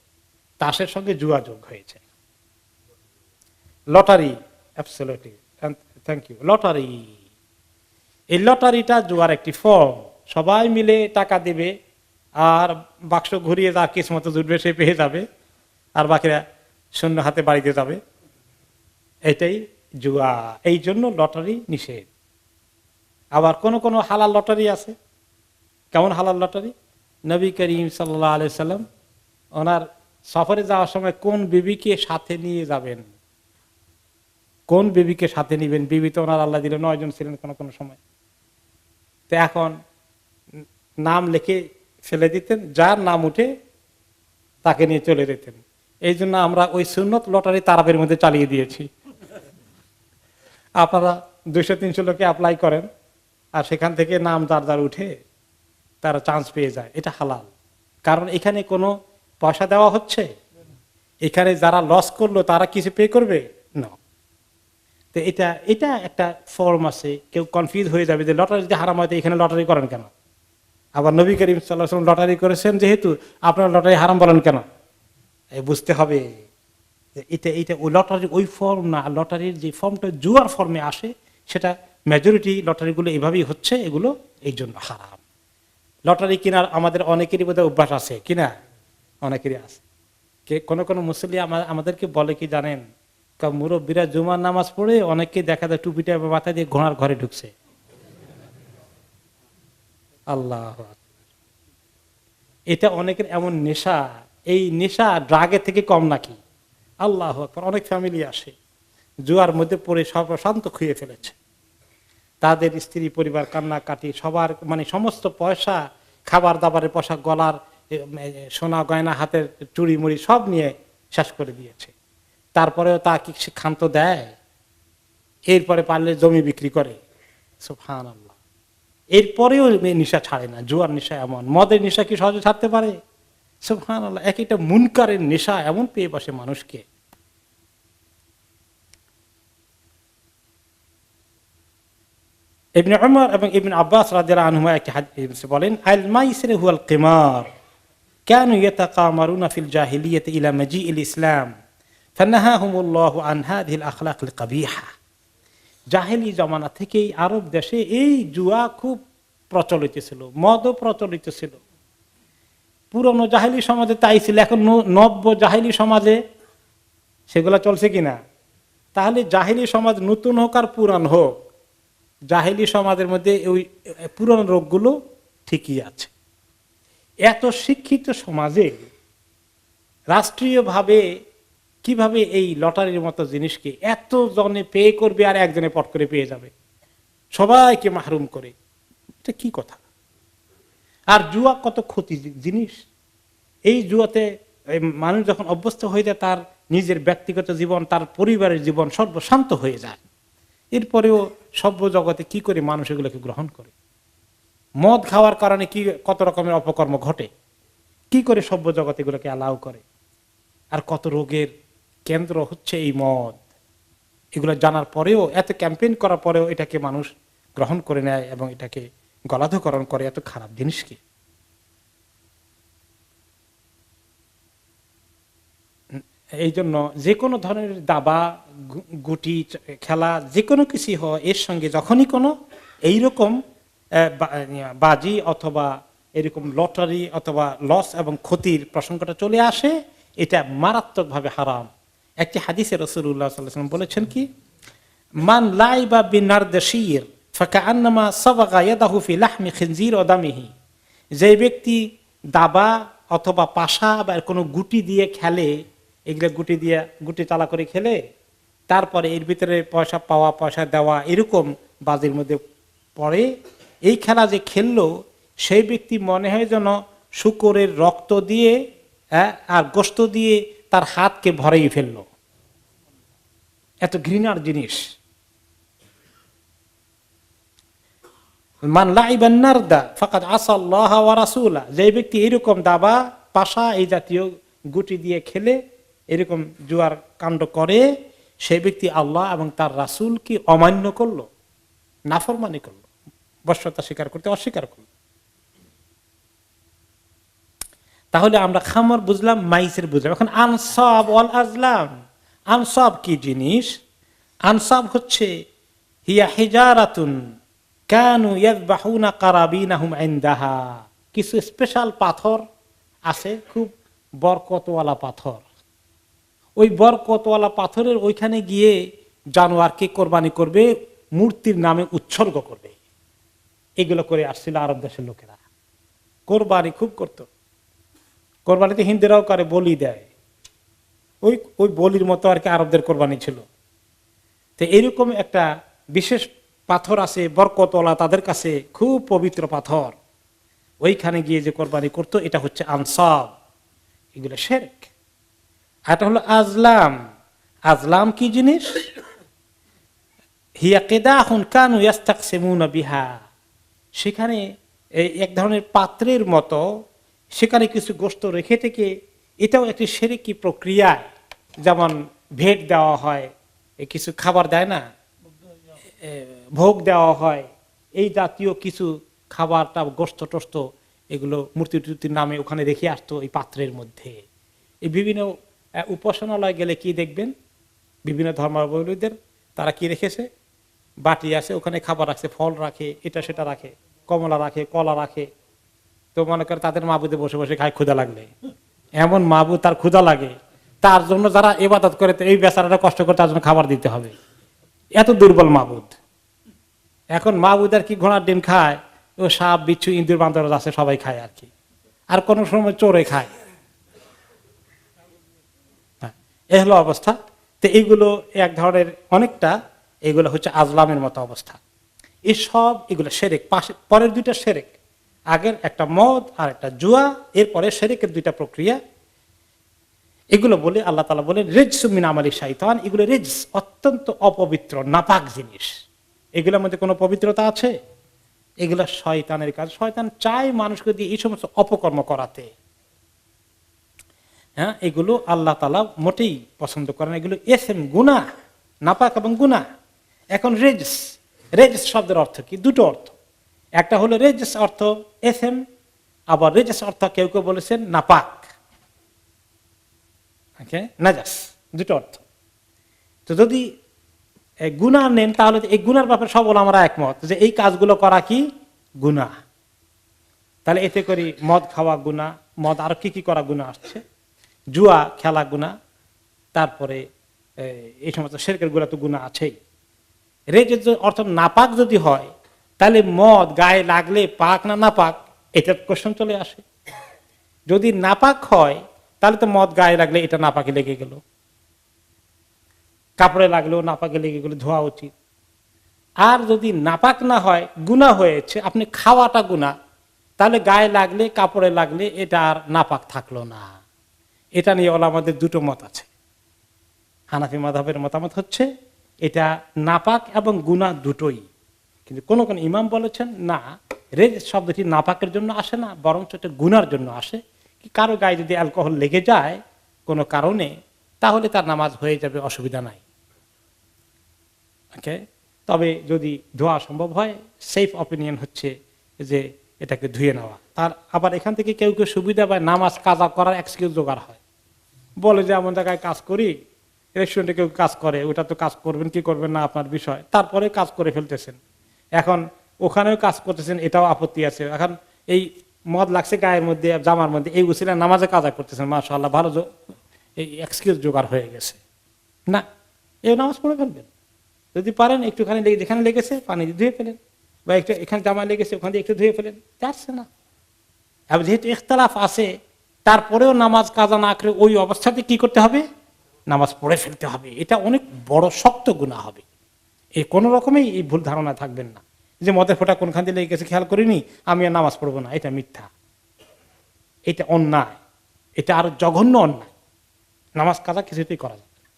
তাসের সঙ্গে জুয়া যোগ হয়েছে। Lottery, absolutely, thank you. Lottery, এই লটারিটা জুয়ার একটি ফর্ম। সবাই মিলে টাকা দিবে, আর বাক্স ঘুরিয়ে যার কিসমত জুটবে সে পেয়ে যাবে, আর বাকিরা শূন্য হাতে বাড়িতে যাবে, এটাই জুয়া। এই জন্য লটারি নিষেধ। আবার কোন কোন হালাল লটারি আছে। কেমন হালাল লটারি? নবী করিম সাল্লাল্লাহু আলাইহি সাল্লাম ওনার সফরে যাওয়ার সময় কোন বিবিকে সাথে নিয়ে যাবেন, কোন বিবিকে সাথে নিবেন, বিবি তো ওনার আল্লাহ দিল 9 জন ছিলেন কোন কোন সময়। তো এখন নাম লিখে ফেলে দিতেন, যার নাম উঠে তাকে নিয়ে চলে যেতেন। এই জন্য আমরা ওই সুন্নত লটারি তারাবের মধ্যে চালিয়ে দিয়েছি। আপনারা 200-300 লোকে অ্যাপ্লাই করেন, আর সেখান থেকে নাম যার যার উঠে তারা চান্স পেয়ে যায়। এটা হালাল, কারণ এখানে কোনো পয়সা দেওয়া হচ্ছে, এখানে যারা লস করলো তারা কিছু পে করবে না। তো এটা এটা একটা ফর্ম আছে। কেউ কনফিউজ হয়ে যাবে যে লটারি যদি হারাম হয়, এখানে লটারি করেন কেন? আবার নবী করিম সাল্লাল্লাহু আলাইহি ওয়াসাল্লাম লটারি করেছেন যেহেতু, আপনারা লটারি হারাম বলেন কেন? বুঝতে হবে যে এটা এটা ওই লটারি ওই ফর্ম না। লটারির যে ফর্মটা জুয়ার ফর্মে আসে, সেটা মেজরিটি লটারিগুলো এভাবেই হচ্ছে, এগুলো এই জন্য হারাম। লটারি কেনার আমাদের অনেকেরই বোধহয় অভ্যাস আছে কিনা, অনেকেরই আছে। কোন কোন মুসল্লি আমাদেরকে বলে কি জানেন, মুরব্বীরা জুমার নামাজ পড়ে অনেকে দেখা যায় টুপিটা মাথা দিয়ে ঘোড়ার ঘরে ঢুকছে। আল্লাহ, এটা অনেকের এমন নেশা, এই নেশা ড্রাগের থেকে কম নাকি? আল্লাহ আকবার। অনেক ফ্যামিলি আসে জুয়ার মধ্যে পড়ে সর্বশান্ত খুঁয়ে ফেলেছে, তাদের স্ত্রী পরিবার কান্নাকাটি, সবার মানে সমস্ত পয়সা, খাবার দাবারের পয়সা, গলার সোনা গয়না, হাতের চুড়ি মুড়ি সব নিয়ে শেষ করে দিয়েছে। তারপরেও তা কি ক্ষান্ত দেয়? এরপরে পারলে জমি বিক্রি করে। সুবহানাল্লাহ। এরপরেও নেশা ছাড়ে না। জুয়ার নেশা এমন, মদের নেশা কি সহজে ছাড়তে পারে? সুবহানাল্লাহ। এক একটা মুনকারের নেশা এমন পেয়ে বসে মানুষকে। ইবনে উমর এবং ইবনে আব্বাস রাদিয়াল্লাহু আনহুমা একটি হাদিসে বলেন, আল মাইসির হুয়াল কিমার কানু ইয়াতাকামারুনা ফিল জাহিলিয়াতি ইলা মাজিইল ইসলাম ফানাহাহুমুল্লাহু আন হাযিহিল আখলাকিল কাবিহা। জাহেলি জামানা থেকেই আরব দেশে এই জুয়া খুব প্রচলিত ছিল, মদও প্রচলিত ছিল। পুরনো জাহেলি সমাজে তাই ছিল, এখন নব্য জাহেলি সমাজে সেগুলা চলছে কিনা? তাহলে জাহেলি সমাজ নতুন হোক আর পুরান হোক, জাহেলি সমাজের মধ্যে ওই পুরানো রোগগুলো ঠিকই আছে। এত শিক্ষিত সমাজে রাষ্ট্রীয়ভাবে কিভাবে এই লটারির মতো জিনিসকে এত জনে পে করবে আর একজনে পট করে পেয়ে যাবে, সবাইকে মাহরুম করে? এটা কি কথা? আর জুয়া কত ক্ষতি জিনিস। এই জুয়াতে মানুষ যখন অভ্যস্ত হয়ে যায়, তার নিজের ব্যক্তিগত জীবন, তার পরিবারের জীবন সর্বশান্ত হয়ে যায়। এরপরেও সভ্য জগতে কি করে মানুষ এগুলোকে গ্রহণ করে? মদ খাওয়ার কারণে কি কত রকমের অপকর্ম ঘটে, কি করে সভ্য জগৎ এগুলোকে অ্যালাউ করে? আর কত রোগের কেন্দ্র হচ্ছে এই মদ। এগুলো জানার পরেও, এত ক্যাম্পেইন করার পরেও এটাকে মানুষ গ্রহণ করে নেয় এবং এটাকে গলাধকরণ করে। এত খারাপ জিনিস কি? এই জন্য যে কোনো ধরনের দাবা, গুটি খেলা, যে কোনো কিছু হয়, এর সঙ্গে যখনই কোনো এইরকম বাজি অথবা এরকম লটারি অথবা লস এবং ক্ষতির প্রসঙ্গটা চলে আসে, এটা মারাত্মকভাবে হারাম। একটি হাদিসে রাসূলুল্লাহ সাল্লাল্লাহু আলাইহি ওয়াসাল্লাম বলেছেন কি, মান লাইবা বিনারদাশির ফাকান্নামা সাবাগা ইয়াদাহু ফি লাহমি খিনজির ওয়া দামিহি। যে ব্যক্তি দাবা অথবা পাশা বা কোনো গুটি দিয়ে খেলে, এগুলো গুটি দিয়ে গুটি চালা করে খেলে, তারপরে এর ভিতরে পয়সা পাওয়া, পয়সা দেওয়া, এরকম বাজির মধ্যে পড়ে, এই খেলা যে খেললো, সেই ব্যক্তি মনে হয় যেন শূকরের রক্ত দিয়ে আর গোশত দিয়ে তার হাতকে ভরেই ফেললো। এত ঘৃণার জিনিস। মান লাইবান নারদা ফাকাদ আসাল্লাহ ওয়া রাসূলা। যে ব্যক্তি এরকম দাবা, পাশা, এই জাতীয় গুটি দিয়ে খেলে, এরকম জুয়ার কাণ্ড করে, সেই ব্যক্তি আল্লাহ এবং তার রাসূলকে অমান্য করলো, নাফরমানি করলো, বশ্যতা স্বীকার করতে অস্বীকার করলো। তাহলে আমরা খামর বুঝলাম, মাইসির বুঝলাম। এখন আনসাব ওয়াল আজলাম। আনসাব কি জিনিস? আনসাব হচ্ছে হিয়া হিজারাতুন কানু ইয়াযবাহুনা কারাবিনাহুম ইনদাহা। কিছু স্পেশাল পাথর আছে, খুব বরকতওয়ালা পাথর। ওই বরকতওয়ালা পাথরের ওইখানে গিয়ে জানোয়ারকে কোরবানি করবে, মূর্তির নামে উৎসর্গ করবে। এগুলো করে আসছিল আরব দেশের লোকেরা, কোরবানি খুব করত। কোরবানিতে হিন্দুরাও করে, বলি দেয়, ওই ওই বলির মতো আর কি আরবদের কোরবানি ছিল। তো এরকম একটা বিশেষ পাথর আছে বরকতওয়ালা, তাদের কাছে খুব পবিত্র পাথর, ওইখানে গিয়ে যে কোরবানি করতো, এটা হচ্ছে আনসাব। এগুলো শিরক। এটা হলো আজলাম। আজলাম কি জিনিস? হিয়া কিদাহুন কানু ইস্তাকসিমুনা বিহা। সেখানে এক ধরনের পাত্রের মতো, সেখানে কিছু গোশত রেখে থেকে, এটাও একটি শিরকি প্রক্রিয়া। যেমন ভেট দেওয়া হয়, কিছু খাবার দেয় না, ভোগ দেওয়া হয়, এই জাতীয় কিছু খাবারটা, গোশত টোস্ত, এগুলো মূর্তি টুর্তির নামে ওখানে রেখে আসতো এই পাত্রের মধ্যে। এই বিভিন্ন উপাসনালয় গেলে কি দেখবেন, বিভিন্ন ধর্মাবলম্বীদের তারা কি রেখেছে, বাটি আছে, ওখানে খাবার রাখছে, ফল রাখে, এটা সেটা রাখে, কমলা রাখে, কলা রাখে, তো মনে করে তাদের মাবুদে বসে বসে খায় ক্ষুধা লাগলে। এমন মাবুদ তার ক্ষুধা লাগে, তার জন্য যারা ইবাদত করে এই বেচারাটা কষ্ট করে তার জন্য খাবার দিতে হবে, এত দুর্বল মাবুদ। এখন মাবুদ আর কি ঘোড়ার ডিম খায়, ও সাপ বিচ্ছু ইঁদুর বান্দর আছে সবাই খায় আর কি, আর কোন সময় চোরে খায়। এ হলো অবস্থা। তো এইগুলো এক ধরনের অনেকটা এগুলো হচ্ছে আজলামের মতো অবস্থা। এসব এগুলো শিরক, পরের দুইটা শিরক, আগের একটা মদ আর একটা জুয়া, এরপরে শিরকের দুইটা প্রক্রিয়া। এগুলো বলে আল্লাহ তাআলা বলেন রিজসু মিন আমালি শাইতান, এগুলো রিজস, অত্যন্ত অপবিত্র নাপাক জিনিস। এগুলোর মধ্যে কোনো পবিত্রতা আছে? এগুলো শয়তানের কাজ। শয়তান চায় মানুষকে দিয়ে এই সমস্ত অপকর্ম করাতে। হ্যাঁ, এগুলো আল্লাহ তাআলা মোটেই পছন্দ করেন। এগুলো ইসম, গুনাহ, নাপাক এবং গুনাহ। এখন রিজস, রিজস শব্দের অর্থ কি? দুটো অর্থ। একটা হলো রিজস অর্থ ইসম, আবার রিজস অর্থ কেউ কেউ বলেছেন নাপাক, নাজাস, দুটো অর্থ। তো যদি গুনাহ নেন তাহলে এই গুনার ব্যাপারে সব আমরা একমত যে এই কাজগুলো করা কি গুনাহ। তাহলে এতে করি মদ খাওয়া গুনাহ, মদ আর কি কি করা গুনাহ আসছে, জুয়া খেলা গুনাহ, তারপরে এই সমস্ত শিরকের গুনাহ তো গুনাহ আছেই। রেজের অর্থ নাপাক যদি হয়, তাহলে মদ গায়ে লাগলে পাক না নাপাক এটা কোশ্চেন চলে আসে। যদি নাপাক হয় তাহলে তো মদ গায়ে লাগলে এটা নাপাকে লেগে গেল, কাপড়ে লাগলেও নাপাকে লেগে গেলে ধোয়া উচিত। আর যদি নাপাক না হয়, গুনাহ হয়েছে, আপনি খাওয়াটা গুনাহ, তাহলে গায়ে লাগলে কাপড়ে লাগলে এটা আর নাপাক থাকলো না। এটা নিয়ে ওলামাদের দুটো মত আছে। হানাফি মাযহাবের মতামত হচ্ছে এটা নাপাক এবং গুনাহ দুটোই, কিন্তু কোন কোন ইমাম বলেছেন না, রেজ শব্দটি নাপাকের জন্য আসে না, বরং এটা গুনার জন্য আসে। কি কারো গায়ে যদি অ্যালকোহল লেগে যায় কোনো কারণে, তাহলে তার নামাজ হয়ে যাবে, অসুবিধা নাই। ওকে, তবে যদি ধোয়া সম্ভব হয়, সেফ অপিনিয়ন হচ্ছে যে এটাকে ধুয়ে নেওয়া। তার আবার এখান থেকে কেউ কেউ সুবিধা পায়, নামাজ কাজা করার এক্সকিউজ জোগাড় হয়, বলে যে এমন জায়গায় কাজ করি, রেস্টুরেন্টে কেউ কাজ করে, ওটা তো কাজ করবেন কি করবেন না আপনার বিষয়, তারপরে কাজ করে ফেলতেছেন। এখন ওখানেও কাজ করতেছেন, এটাও আপত্তি আছে। এখন এই মদ লাগছে গায়ের মধ্যে, জামার মধ্যে, এই উসিলা নামাজে কাজা করতেছেন, মাশাআল্লাহ ভালো, এই এক্সকিউজ জোগাড় হয়ে গেছে। না, এই নামাজ পড়ে ফেলবেন যদি পারেন, একটুখানি যেখানে লেগেছে পানি দিয়ে ধুয়ে ফেলেন, বা একটু এখানে জামা লেগেছে ওখান দিয়ে একটু ধুয়ে ফেলেন, যাচ্ছে না। আর যেহেতু ইখতিলাফ আছে, তারপরেও নামাজ কাজা না করে ওই অবস্থাতে কি করতে হবে? নামাজ পড়ে ফেলতে হবে। এটা অনেক বড় শক্ত গুনাহ হবে। এই কোন রকমেই এই ভুল ধারণা থাকবেন না যে মদের ফোঁটা কোনখান দিয়ে লেগে গেছে খেয়াল করিনি, আমি আর নামাজ পড়বো না। এটা মিথ্যা, এটা অন্যায়, এটা আরো জঘন্য অন্যায়। নামাজ কাজা কিছুতেই করা যাবে না।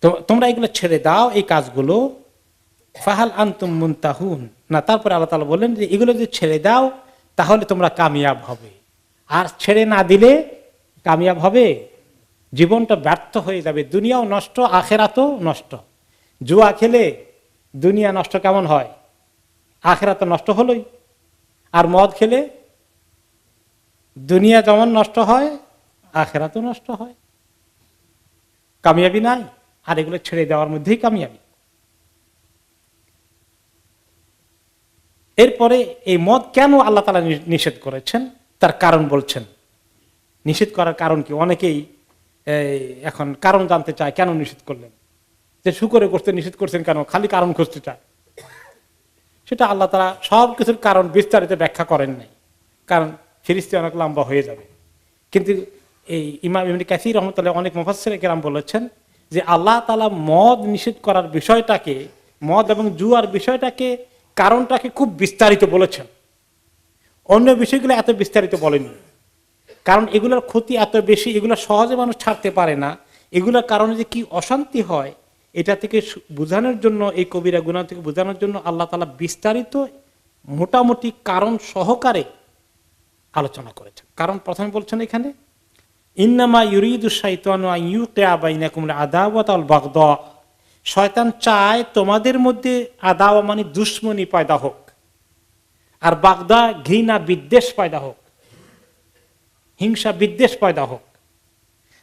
তো তোমরা এগুলো ছেড়ে দাও, এই কাজগুলো। ফাহাল আনতুম মুনতাহুন না, তারপরে আল্লাহ তাআলা বললেন যে এগুলো যদি ছেড়ে দাও তাহলে তোমরা কামিয়াব হবে। আর ছেড়ে না দিলে কামিয়াব হবে, জীবনটা ব্যর্থ হয়ে যাবে, দুনিয়াও নষ্ট আখেরাতও নষ্ট। জুয়া খেলে দুনিয়া নষ্ট কেমন হয়, আখেরাত নষ্ট হলোই। আর মদ খেলে দুনিয়া যেমন নষ্ট হয় আখেরাতও নষ্ট হয়, কামিয়াবি নাই। আর এগুলো ছেড়ে দেওয়ার মধ্যেই কামিয়াবি। এরপরে এই মদ কেন আল্লাহ তাআলা নিষেধ করেছেন তার কারণ বলছেন। নিষেধ করার কারণ কি? অনেকেই এখন কারণ জানতে চায়, কেন নিষেধ করলেন, যে শুকরে করতে নিষেধ করছেন কেন, খালি কারণ খুঁজতে চায়। সেটা আল্লাহ তাআলা সব কিছুর কারণ বিস্তারিত ব্যাখ্যা করেন নাই, কারণ ফিরিস্তি অনেক লম্বা হয়ে যাবে। কিন্তু এই ইমাম ইবনে কাসির রাহমাতুল্লাহ অনেক মুফাসসিরে কেরাম বলেছেন যে আল্লাহ তাআলা মদ নিষেধ করার বিষয়টাকে, মদ এবং জুয়ার বিষয়টাকে, কারণটাকে খুব বিস্তারিত বলেছেন। অন্য বিষয়গুলো এত বিস্তারিত বলেনি, কারণ এগুলোর ক্ষতি এত বেশি, এগুলো সহজে মানুষ ছাড়তে পারে না। এগুলোর কারণে যে কি অশান্তি হয়, এটা থেকে বোঝানোর জন্য, এই কবিরা গুনাহ থেকে বোঝানোর জন্য আল্লাহ তাআলা বিস্তারিত মোটামুটি কারণ সহকারে আলোচনা করেছেন। কারণ প্রথমে বলছেন এখানে ইন্নামা ইউরিদু শাইতানু আন ইউকিআ বাইনাকুমুল আদাওয়াতা ওয়াল বাগদা, শয়তান চায় তোমাদের মধ্যে আদাওয়া মানে দুশমনি পয়দা হোক, আর বাগদা ঘৃণা বিদ্বেষ পয়দা হোক, হিংসা বিদ্বেষ পয়দা হোক।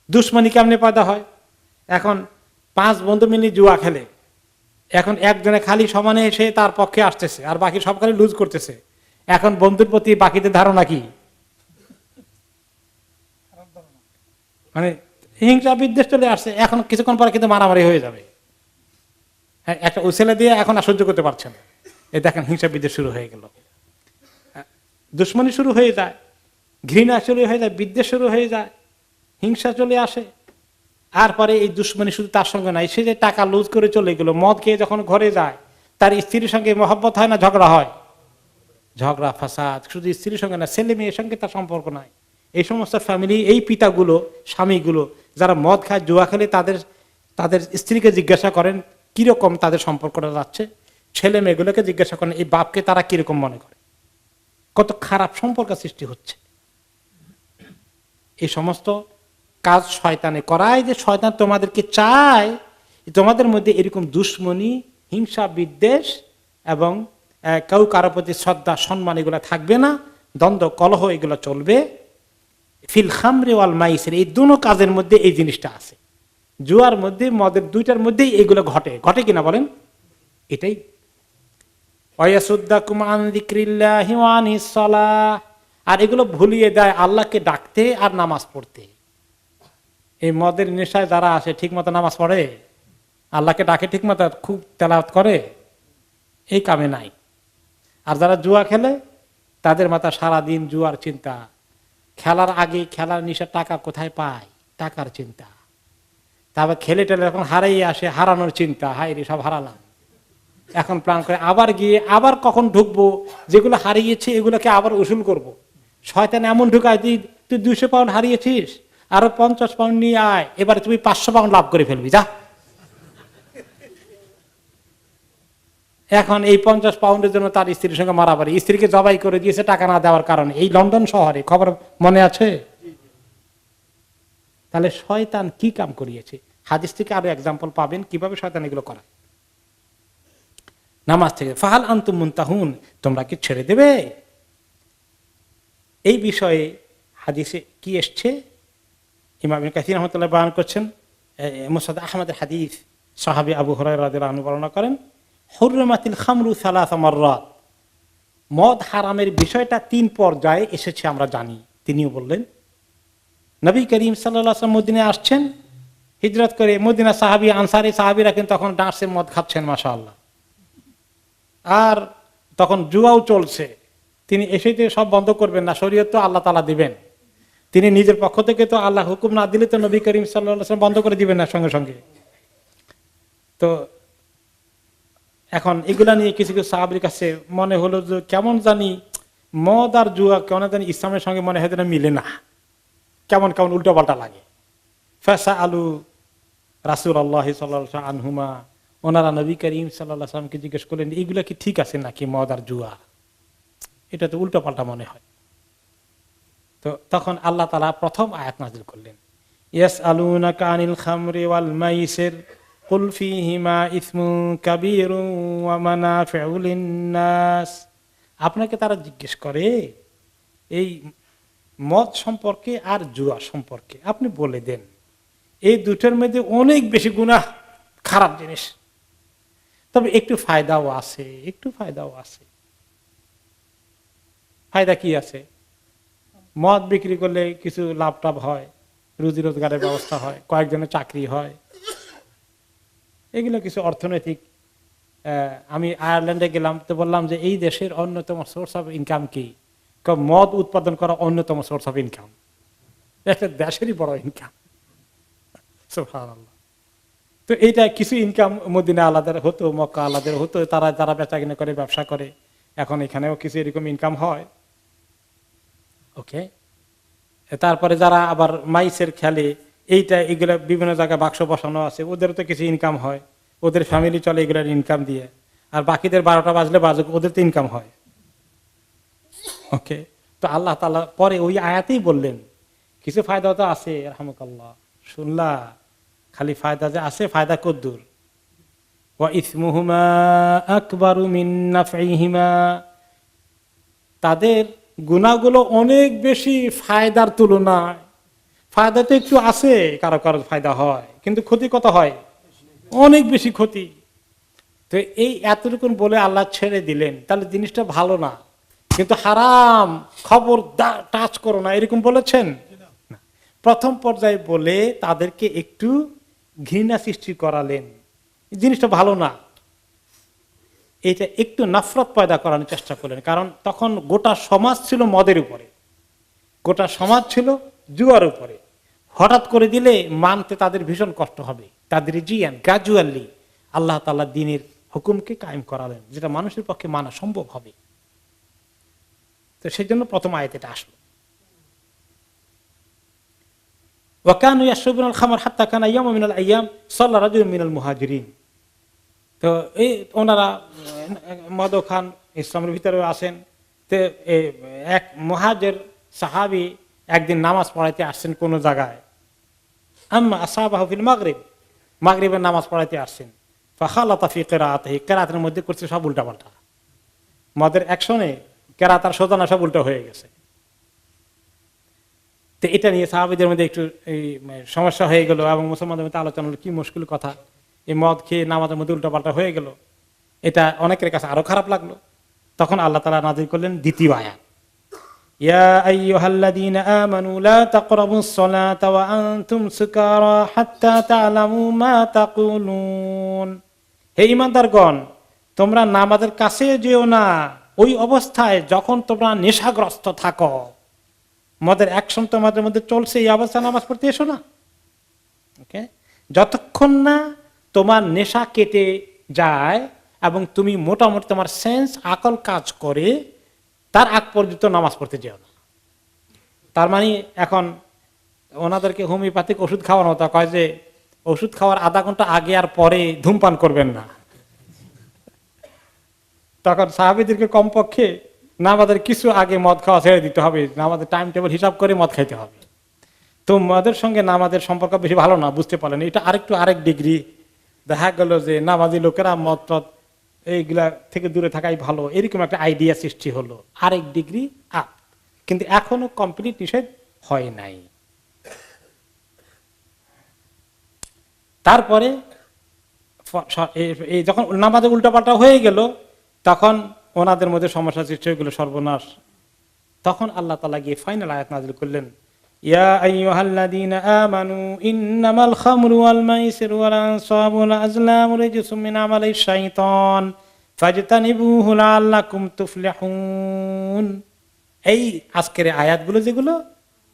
দুশমনি কেমনে পয়দা হয়? এখন 5 বন্ধু মিলে জুয়া খেলে, এখন একজনে খালি সমানে এসে তার পক্ষে আসতেছে, আর বাকি সব খালি লুজ করতেছে। এখন বন্ধুর প্রতি বাকিদের ধারণা কি? মানে হিংসা বিদ্বেষ চলে আসছে। এখন কিছুক্ষণ পরে কিন্তু মারামারি হয়ে যাবে। হ্যাঁ, একটা উছেলে দিয়ে এখন আর সহ্য করতে পারছেন, এই দেখেন হিংসা বিদ্বেষ শুরু হয়ে গেল, দুশ্মনী শুরু হয়ে যায়, ঘৃণা শুরু হয়ে যায়, বিদ্বেষ শুরু হয়ে যায়, হিংসা চলে আসে। আর পরে এই দুশ্মনী শুধু তার সঙ্গে নাই, সে যে টাকা লুজ করে চলে গেল, মদ খেয়ে যখন ঘরে যায়, তার স্ত্রীর সঙ্গে মহব্বত হয় না ঝগড়া হয়? ঝগড়া ফাসাদ শুধু স্ত্রীর সঙ্গে না, ছেলে মেয়ের সঙ্গে তার সম্পর্ক নাই। এই সমস্ত ফ্যামিলি, এই পিতাগুলো, স্বামীগুলো যারা মদ খায়, জুয়া খেলে, তাদের স্ত্রীকে জিজ্ঞাসা করেন কিরকম তাদের সম্পর্কটা যাচ্ছে, ছেলে মেয়েগুলোকে জিজ্ঞাসা করেন এই বাপকে তারা কিরকম মনে করে, কত খারাপ সম্পর্ক সৃষ্টি হচ্ছে। এই সমস্ত কাজ শয়তানে করায়, যে শয়তান তোমাদেরকে চায় তোমাদের মধ্যে এরকম দুশ্মনী, হিংসা বিদ্বেষ এবং কেউ কারো প্রতি শ্রদ্ধা সম্মান এগুলো থাকবে না, দ্বন্দ্ব কলহ এগুলো চলবে। ফিল খামরি ওয়াল মাইসির, এই দুটো কাজের মধ্যে এই জিনিসটা আছে। জুয়ার মধ্যে, মদের, দুইটার মধ্যেই এগুলো ঘটে। ঘটে কিনা বলেন? এটাই। ওয়ায়াসুদ্দাকুম আন যিকরিল্লাহি ওয়া আনিস সালাহ, আর এগুলো ভুলিয়ে দেয় আল্লাহকে ডাকতে আর নামাজ পড়তে। এই মদের নেশায় যারা আসে ঠিক মতো নামাজ পড়ে, আল্লাহকে ডাকে ঠিক মতো, খুব তেলাওয়াত করে, এই কামে নাই। আর যারা জুয়া খেলে তাদের মাথা সারাদিন জুয়ার চিন্তা, খেলার আগে খেলার নেশা, টাকা কোথায় পায়, টাকার চিন্তা। তারপর খেলে টেলে এখন হারাই আসে, হারানোর চিন্তা, হাই রে সব হারালাম। এখন প্ল্যান করে আবার গিয়ে আবার কখন ঢুকবো, যেগুলো হারিয়েছে এগুলোকে আবার উসুল করব। শয়তান এমন ঢুকায়, তুই 200 পাউন্ড হারিয়েছিস, আরো 50 পাউন্ড নিয়ে আয়, এবারে তুমি 500 পাউন্ড লাভ করে ফেলবি, যা। এখন এই 50 পাউন্ডের জন্য তার স্ত্রীর সঙ্গে মারামারি, স্ত্রীকে জবাই করে দিয়েছে টাকা না দেওয়ার কারণে, এই লন্ডন শহরে, খবর মনে আছে? তাহলে শয়তান কি কাম করিয়েছে? হাদিস থেকে আরো এক্সাম্পল পাবেন কিভাবে শয়তান এগুলো করে। নামাজ থেকে ফাহাল আনতুম মুনতাহুন, তোমরা কি ছেড়ে দেবে? এই বিষয়ে হাদিসে কি এসছে? ইমাম ইবনে কাসির রাহমাতুল্লাহ বয়ান করছেন, মুসনাদ আহমদের হাদিস, সাহাবী আবু হুরায়রা রাদিয়াল্লাহু আনহু বর্ণনা করেন, হুরমাতিল খামরু সালাসা মাররাত, মদ হারামের বিষয়টা 3 পর্যায়ে এসেছে আমরা জানি। তিনিও বললেন, নবী করিম সাল্লাল্লাহু আলাইহি ওয়াসাল্লাম মদিনায় আসছেন হিজরত করে, মদিনা সাহাবী আনসারী সাহাবীরা কিন্তু তখন ডাঁসে মদ খাচ্ছেন, মাশাআল্লাহ। আর তখন জুয়াও চলছে। তিনি এসে সব বন্ধ করবেন না, শরীয়ত তো আল্লাহ তাআলা দিবেন, তিনি নিজের পক্ষ থেকে তো আল্লাহ হুকুম না দিলে তো নবী করিম সাল্লাল্লাহু আলাইহি ওয়াসাল্লাম বন্ধ করে দিবেন না সঙ্গে সঙ্গে। তো এখন এগুলা নিয়ে কিছু কিছু সাহাবীর কাছে মনে হলো যে কেমন জানি মদ আর জুয়া কেমন জানি ইসলামের সঙ্গে মনে হয় না, মিলে না, কেমন কেমন উল্টো পাল্টা লাগে। ফাসা আলু রাসূলুল্লাহ সাল্লাল্লাহু আলাইহি আনহুমা, ওনারা নবী করিম সাল্লাল্লাহু আলাইহি ওয়াসাল্লামকে জিজ্ঞেস করলেন এগুলা কি ঠিক আছে নাকি, মদ আর জুয়া, এটা তো উল্টো পাল্টা মনে হয়। তো তখন আল্লাহ তাআলা প্রথম আয়াত নাযিল করলেন, ইয়াসআলুনাকা আনিল খামরি ওয়াল মাইসির কুল ফীহিমা ইসমুন কাবীরুন ওয়া মানাফিউ লিন-নাস, আপনাকে তারা জিজ্ঞেস করে এই মদ সম্পর্কে আর জুয়া সম্পর্কে, আপনি বলে দেন এই দুটোর মধ্যে অনেক বেশি গুনাহ, খারাপ জিনিস, তবে একটু ফায়দাও আছে, একটু ফায়দাও আছে। ফায়দা কি আছে? মদ বিক্রি করলে কিছু লাভ টাভ হয়, রুজি রোজগারের ব্যবস্থা হয়, কয়েকজনের চাকরি হয়, এগুলো কিছু অর্থনৈতিক। আমি আয়ারল্যান্ডে গেলাম, তো বললাম যে এই দেশের অন্যতম সোর্স অফ ইনকাম কি? মদ উৎপাদন করা অন্যতম সোর্স অফ ইনকাম, একটা দেশেরই বড় ইনকাম, সুবহানাল্লাহ। তো এইটা কিছু ইনকাম মদিনা আলাদা হতো, মক্কা আলাদা হতো, তারা যারা বেচা কিনা করে, ব্যবসা করে, এখন এখানেও কিছু এরকম ইনকাম হয়। ওকে, তারপরে যারা আবার মাইসের খেলে, এইটা এগুলা বিভিন্ন জায়গায় বাক্স বসানো আছে, ওদেরও তো কিছু ইনকাম হয়, ওদের ফ্যামিলি চলে এগুলার ইনকাম দিয়ে, আর বাকিদের 12টা বাজলে বাজুক, ওদের তো ইনকাম হয়। ওকে, তো আল্লাহ তাআলা পরে ওই আয়াতেই বললেন কিছু ফায়দা তো আছে, রাহমাকাল্লাহ, শুনলা, খালি ফায়দা যে আছে, ফায়দা কদ্দুর, ওয়া ইসমুহুমা আকবারু মিন নাফইহিমা, তাদের গুনাহগুলো অনেক বেশি ফায়দার তুলনায়। ফায়দা তো একটু আছে, কারো কারো ফায়দা হয়, কিন্তু ক্ষতি কত হয়? অনেক বেশি ক্ষতি। তো তো এই এতটুকুন বলে আল্লাহ ছেড়ে দিলেন, তাহলে জিনিসটা ভালো না, কিন্তু হারাম, খবর টাচ করো না, এরকম বলেছেন না। প্রথম পর্যায়ে বলে তাদেরকে একটু ঘৃণা সৃষ্টি করালেন, জিনিসটা ভালো না, এটা একটু নফরত পয়দা করানোর চেষ্টা করলেন। কারণ তখন গোটা সমাজ ছিল মদের উপরে, গোটা সমাজ ছিল জুয়ার উপরে। হঠাৎ করে দিলে মানতে তাদের ভীষণ কষ্ট হবে। তাদের জিয়ান গ্রাজুয়ালি আল্লাহ তাআলা দ্বীনের হুকুমকে কায়েম করালেন, যেটা মানুষের পক্ষে মানা সম্ভব হবে। তো সেই জন্য প্রথম আয়াত এটা আসলো। ওয়াকানু ইয়াশরবুনাল খামর হাত্তা কানা ইয়াউম মিনাল আইয়াম সাল্লা রাজুলুম মিনাল মুহাজিরিন। তো এই ওনারা মদ খান, ইসলামের ভিতরে আসেন। তো এক মুহাজির সাহাবী একদিন নামাজ পড়াইতে আসছেন কোন জায়গায়, আম্মা আসহাবাহু ফিল মাগরিব, মাগরিবের নামাজ পড়াইতে আসছেন। ফাখালাতা ফি কিরাআতিহি, কিরাআতের মধ্যে করছে সব উল্টাপাল্টা, মদের অ্যাকশনে কেরাত আর সোজানা সব উল্টা হয়ে গেছে। তো এটা নিয়ে সাহাবীদের মধ্যে একটু সমস্যা হয়ে গেল এবং মুসলমানদের মধ্যে আলোচনা হলো, কি মুশকিল কথা, এই মদ খেয়ে নামাজের মধ্যে উল্টাপাল্টা হয়ে গেল, এটা অনেকের কাছে আরো খারাপ লাগলো। তখন আল্লাহ তাআলা নাযিল করলেন দ্বিতীয় আয়াত, ইয়া আইয়ুহাল্লাযীনা আমানু লা তাকরাবুস সালাতা ওয়া আনতুম সুকারা হাত্তা তা'লামু মা তাকুলুন। হে ঈমানদারগণ, তোমরা নামাজের কাছে যেও না ওই অবস্থায় যখন তোমরা নেশাগ্রস্ত থাকো। মদের অ্যাকশন তোমাদের মধ্যে চলছে, এই অবস্থায় নামাজ পড়তে এসো না। ওকে, যতক্ষণ না তোমার নেশা কেটে যায় এবং তুমি মোটামুটি তোমার সেন্স আকল কাজ করে, তার আগ পর্যন্ত নামাজ পড়তে যেও না। তার মানে এখন ওনাদেরকে হোমিওপ্যাথিক ওষুধ খাওয়ানো হতো, কয় যে ওষুধ খাওয়ার আধা ঘন্টা আগে আর পরে ধূমপান করবেন না। তখন সাহাবীদেরকে কমপক্ষে নামাজের কিছু আগে মদ খাওয়া ছেড়ে দিতে হবে, নামাজের টাইম টেবিল হিসাব করে মদ খাইতে হবে। তো মদের সঙ্গে নামাজের সম্পর্ক বেশি ভালো না, বুঝতে পারলেন। এটা আরেক ডিগ্রি। দেখা গেল যে নামাজি লোকেরা মদ টদ এইগুলা থেকে দূরে থাকাই ভালো, এরকম একটা আইডিয়া সৃষ্টি হলো, আরেক ডিগ্রি আপ। কিন্তু এখনো কমপ্লিট নিষেধ হয় নাই। তারপরে যখন নামাজে উল্টাপাল্টা হয়ে গেল, তখন ওনাদের মধ্যে সমস্যা সৃষ্টি হয়ে গেল, সর্বনাশ। তখন আল্লাহ তাআলা গিয়ে ফাইনাল আয়াত নাযিল করলেন, ইয়া আইয়ুহাল্লাযীনা আমানু ইন্নামাল খামরু ওয়াল মাইসিরু ওয়াল আনসাবু ওয়াল আজলামু রিজসুম মিন আমালিশ শাইতান ফাজতানিবুহু লাআল্লাকুম তুফলিহুন। এই আজকের আয়াতগুলো যেগুলো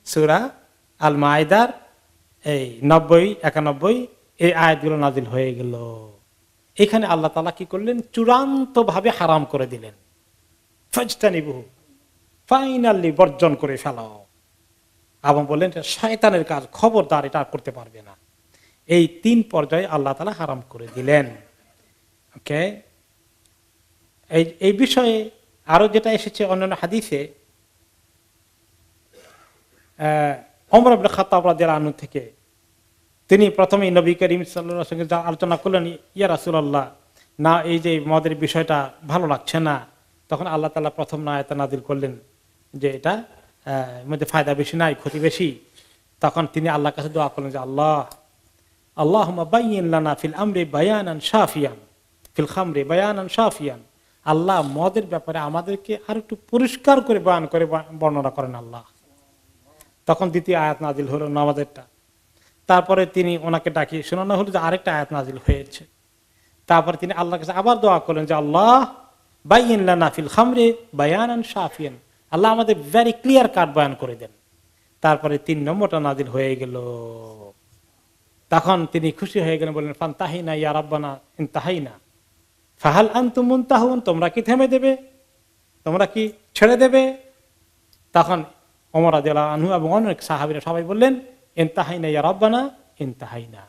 সূরা আল মাইদার এই 90-91 এই আয়াতগুলো নাযিল হয়ে গেল। এখানে আল্লাহ তাআলা কি করলেন, চূড়ান্ত ভাবে হারাম করে দিলেন। ফাজতানিবুহু, ফাইনালি বর্জন করে ফেলো, এবং বললেন শয়তানের কাজ, খবরদার এটা করতে পারবে না। এই 3 পর্যায়ে আল্লাহ তাআলা হারাম করে দিলেন। ওকে, এই বিষয়ে আরো যেটা এসেছে অন্যান্য হাদিসে, ওমর ইবনে খাত্তাব রাদিয়াল্লাহু আনহু থেকে, তিনি প্রথমে নবী করিম সাল্লাল্লাহু আলাইহি ওয়াসাল্লামের সঙ্গে আলোচনা করলেন, ইয়া রাসূলুল্লাহ, না এই যে মদের বিষয়টা ভালো লাগছে না। তখন আল্লাহ তাআলা প্রথম আয়াত নাযিল করলেন যে এটা মধ্যে ফায়দা বেশি নাই, ক্ষতি বেশি। তখন তিনি আল্লাহর কাছে দোয়া করলেন যে আল্লাহুম্মা বাইয়িন লানা ফিল আমরি বায়ানান শাফিয়ান ফিল খামরি বায়ানান শাফিয়ান। আল্লাহ, মদের ব্যাপারে আমাদেরকে আর একটু পরিষ্কার করে বয়ান করে বর্ণনা করেন আল্লাহ। তখন দ্বিতীয় আয়াত নাযিল হলো নামাজেরটা। তারপরে তিনি ওনাকে ডাকিয়ে শোনানো হলো যে আরেকটা আয়াত নাযিল হয়েছে। তারপরে তিনি আল্লাহর কাছে আবার দোয়া করলেন যে আল্লাহ বাইয়িন লানা ফিল খামরি বায়ানান শাফিয়ান, আল্লাহ আমাদের ভেরি ক্লিয়ার কাট বয়ান করে দেন। তারপরে 3 নম্বরটা নাযিল হয়ে গেল। তখন তিনি খুশি হয়ে গেলেন, বললেন ফান্তাহিনা ইয়া রাব্বানা ইনতাহাইনা ফাহাল আনতুম মুনতাহুন, তোমরা কি থেমে দেবে, তোমরা কি ছেড়ে দেবে? তখন ওমর রাদিয়াল্লাহু আনহু এবং অনেক সাহাবীরা সবাই বললেন ইনতাহাইনা ইয়া রাব্বানা ইনতাহাইনা,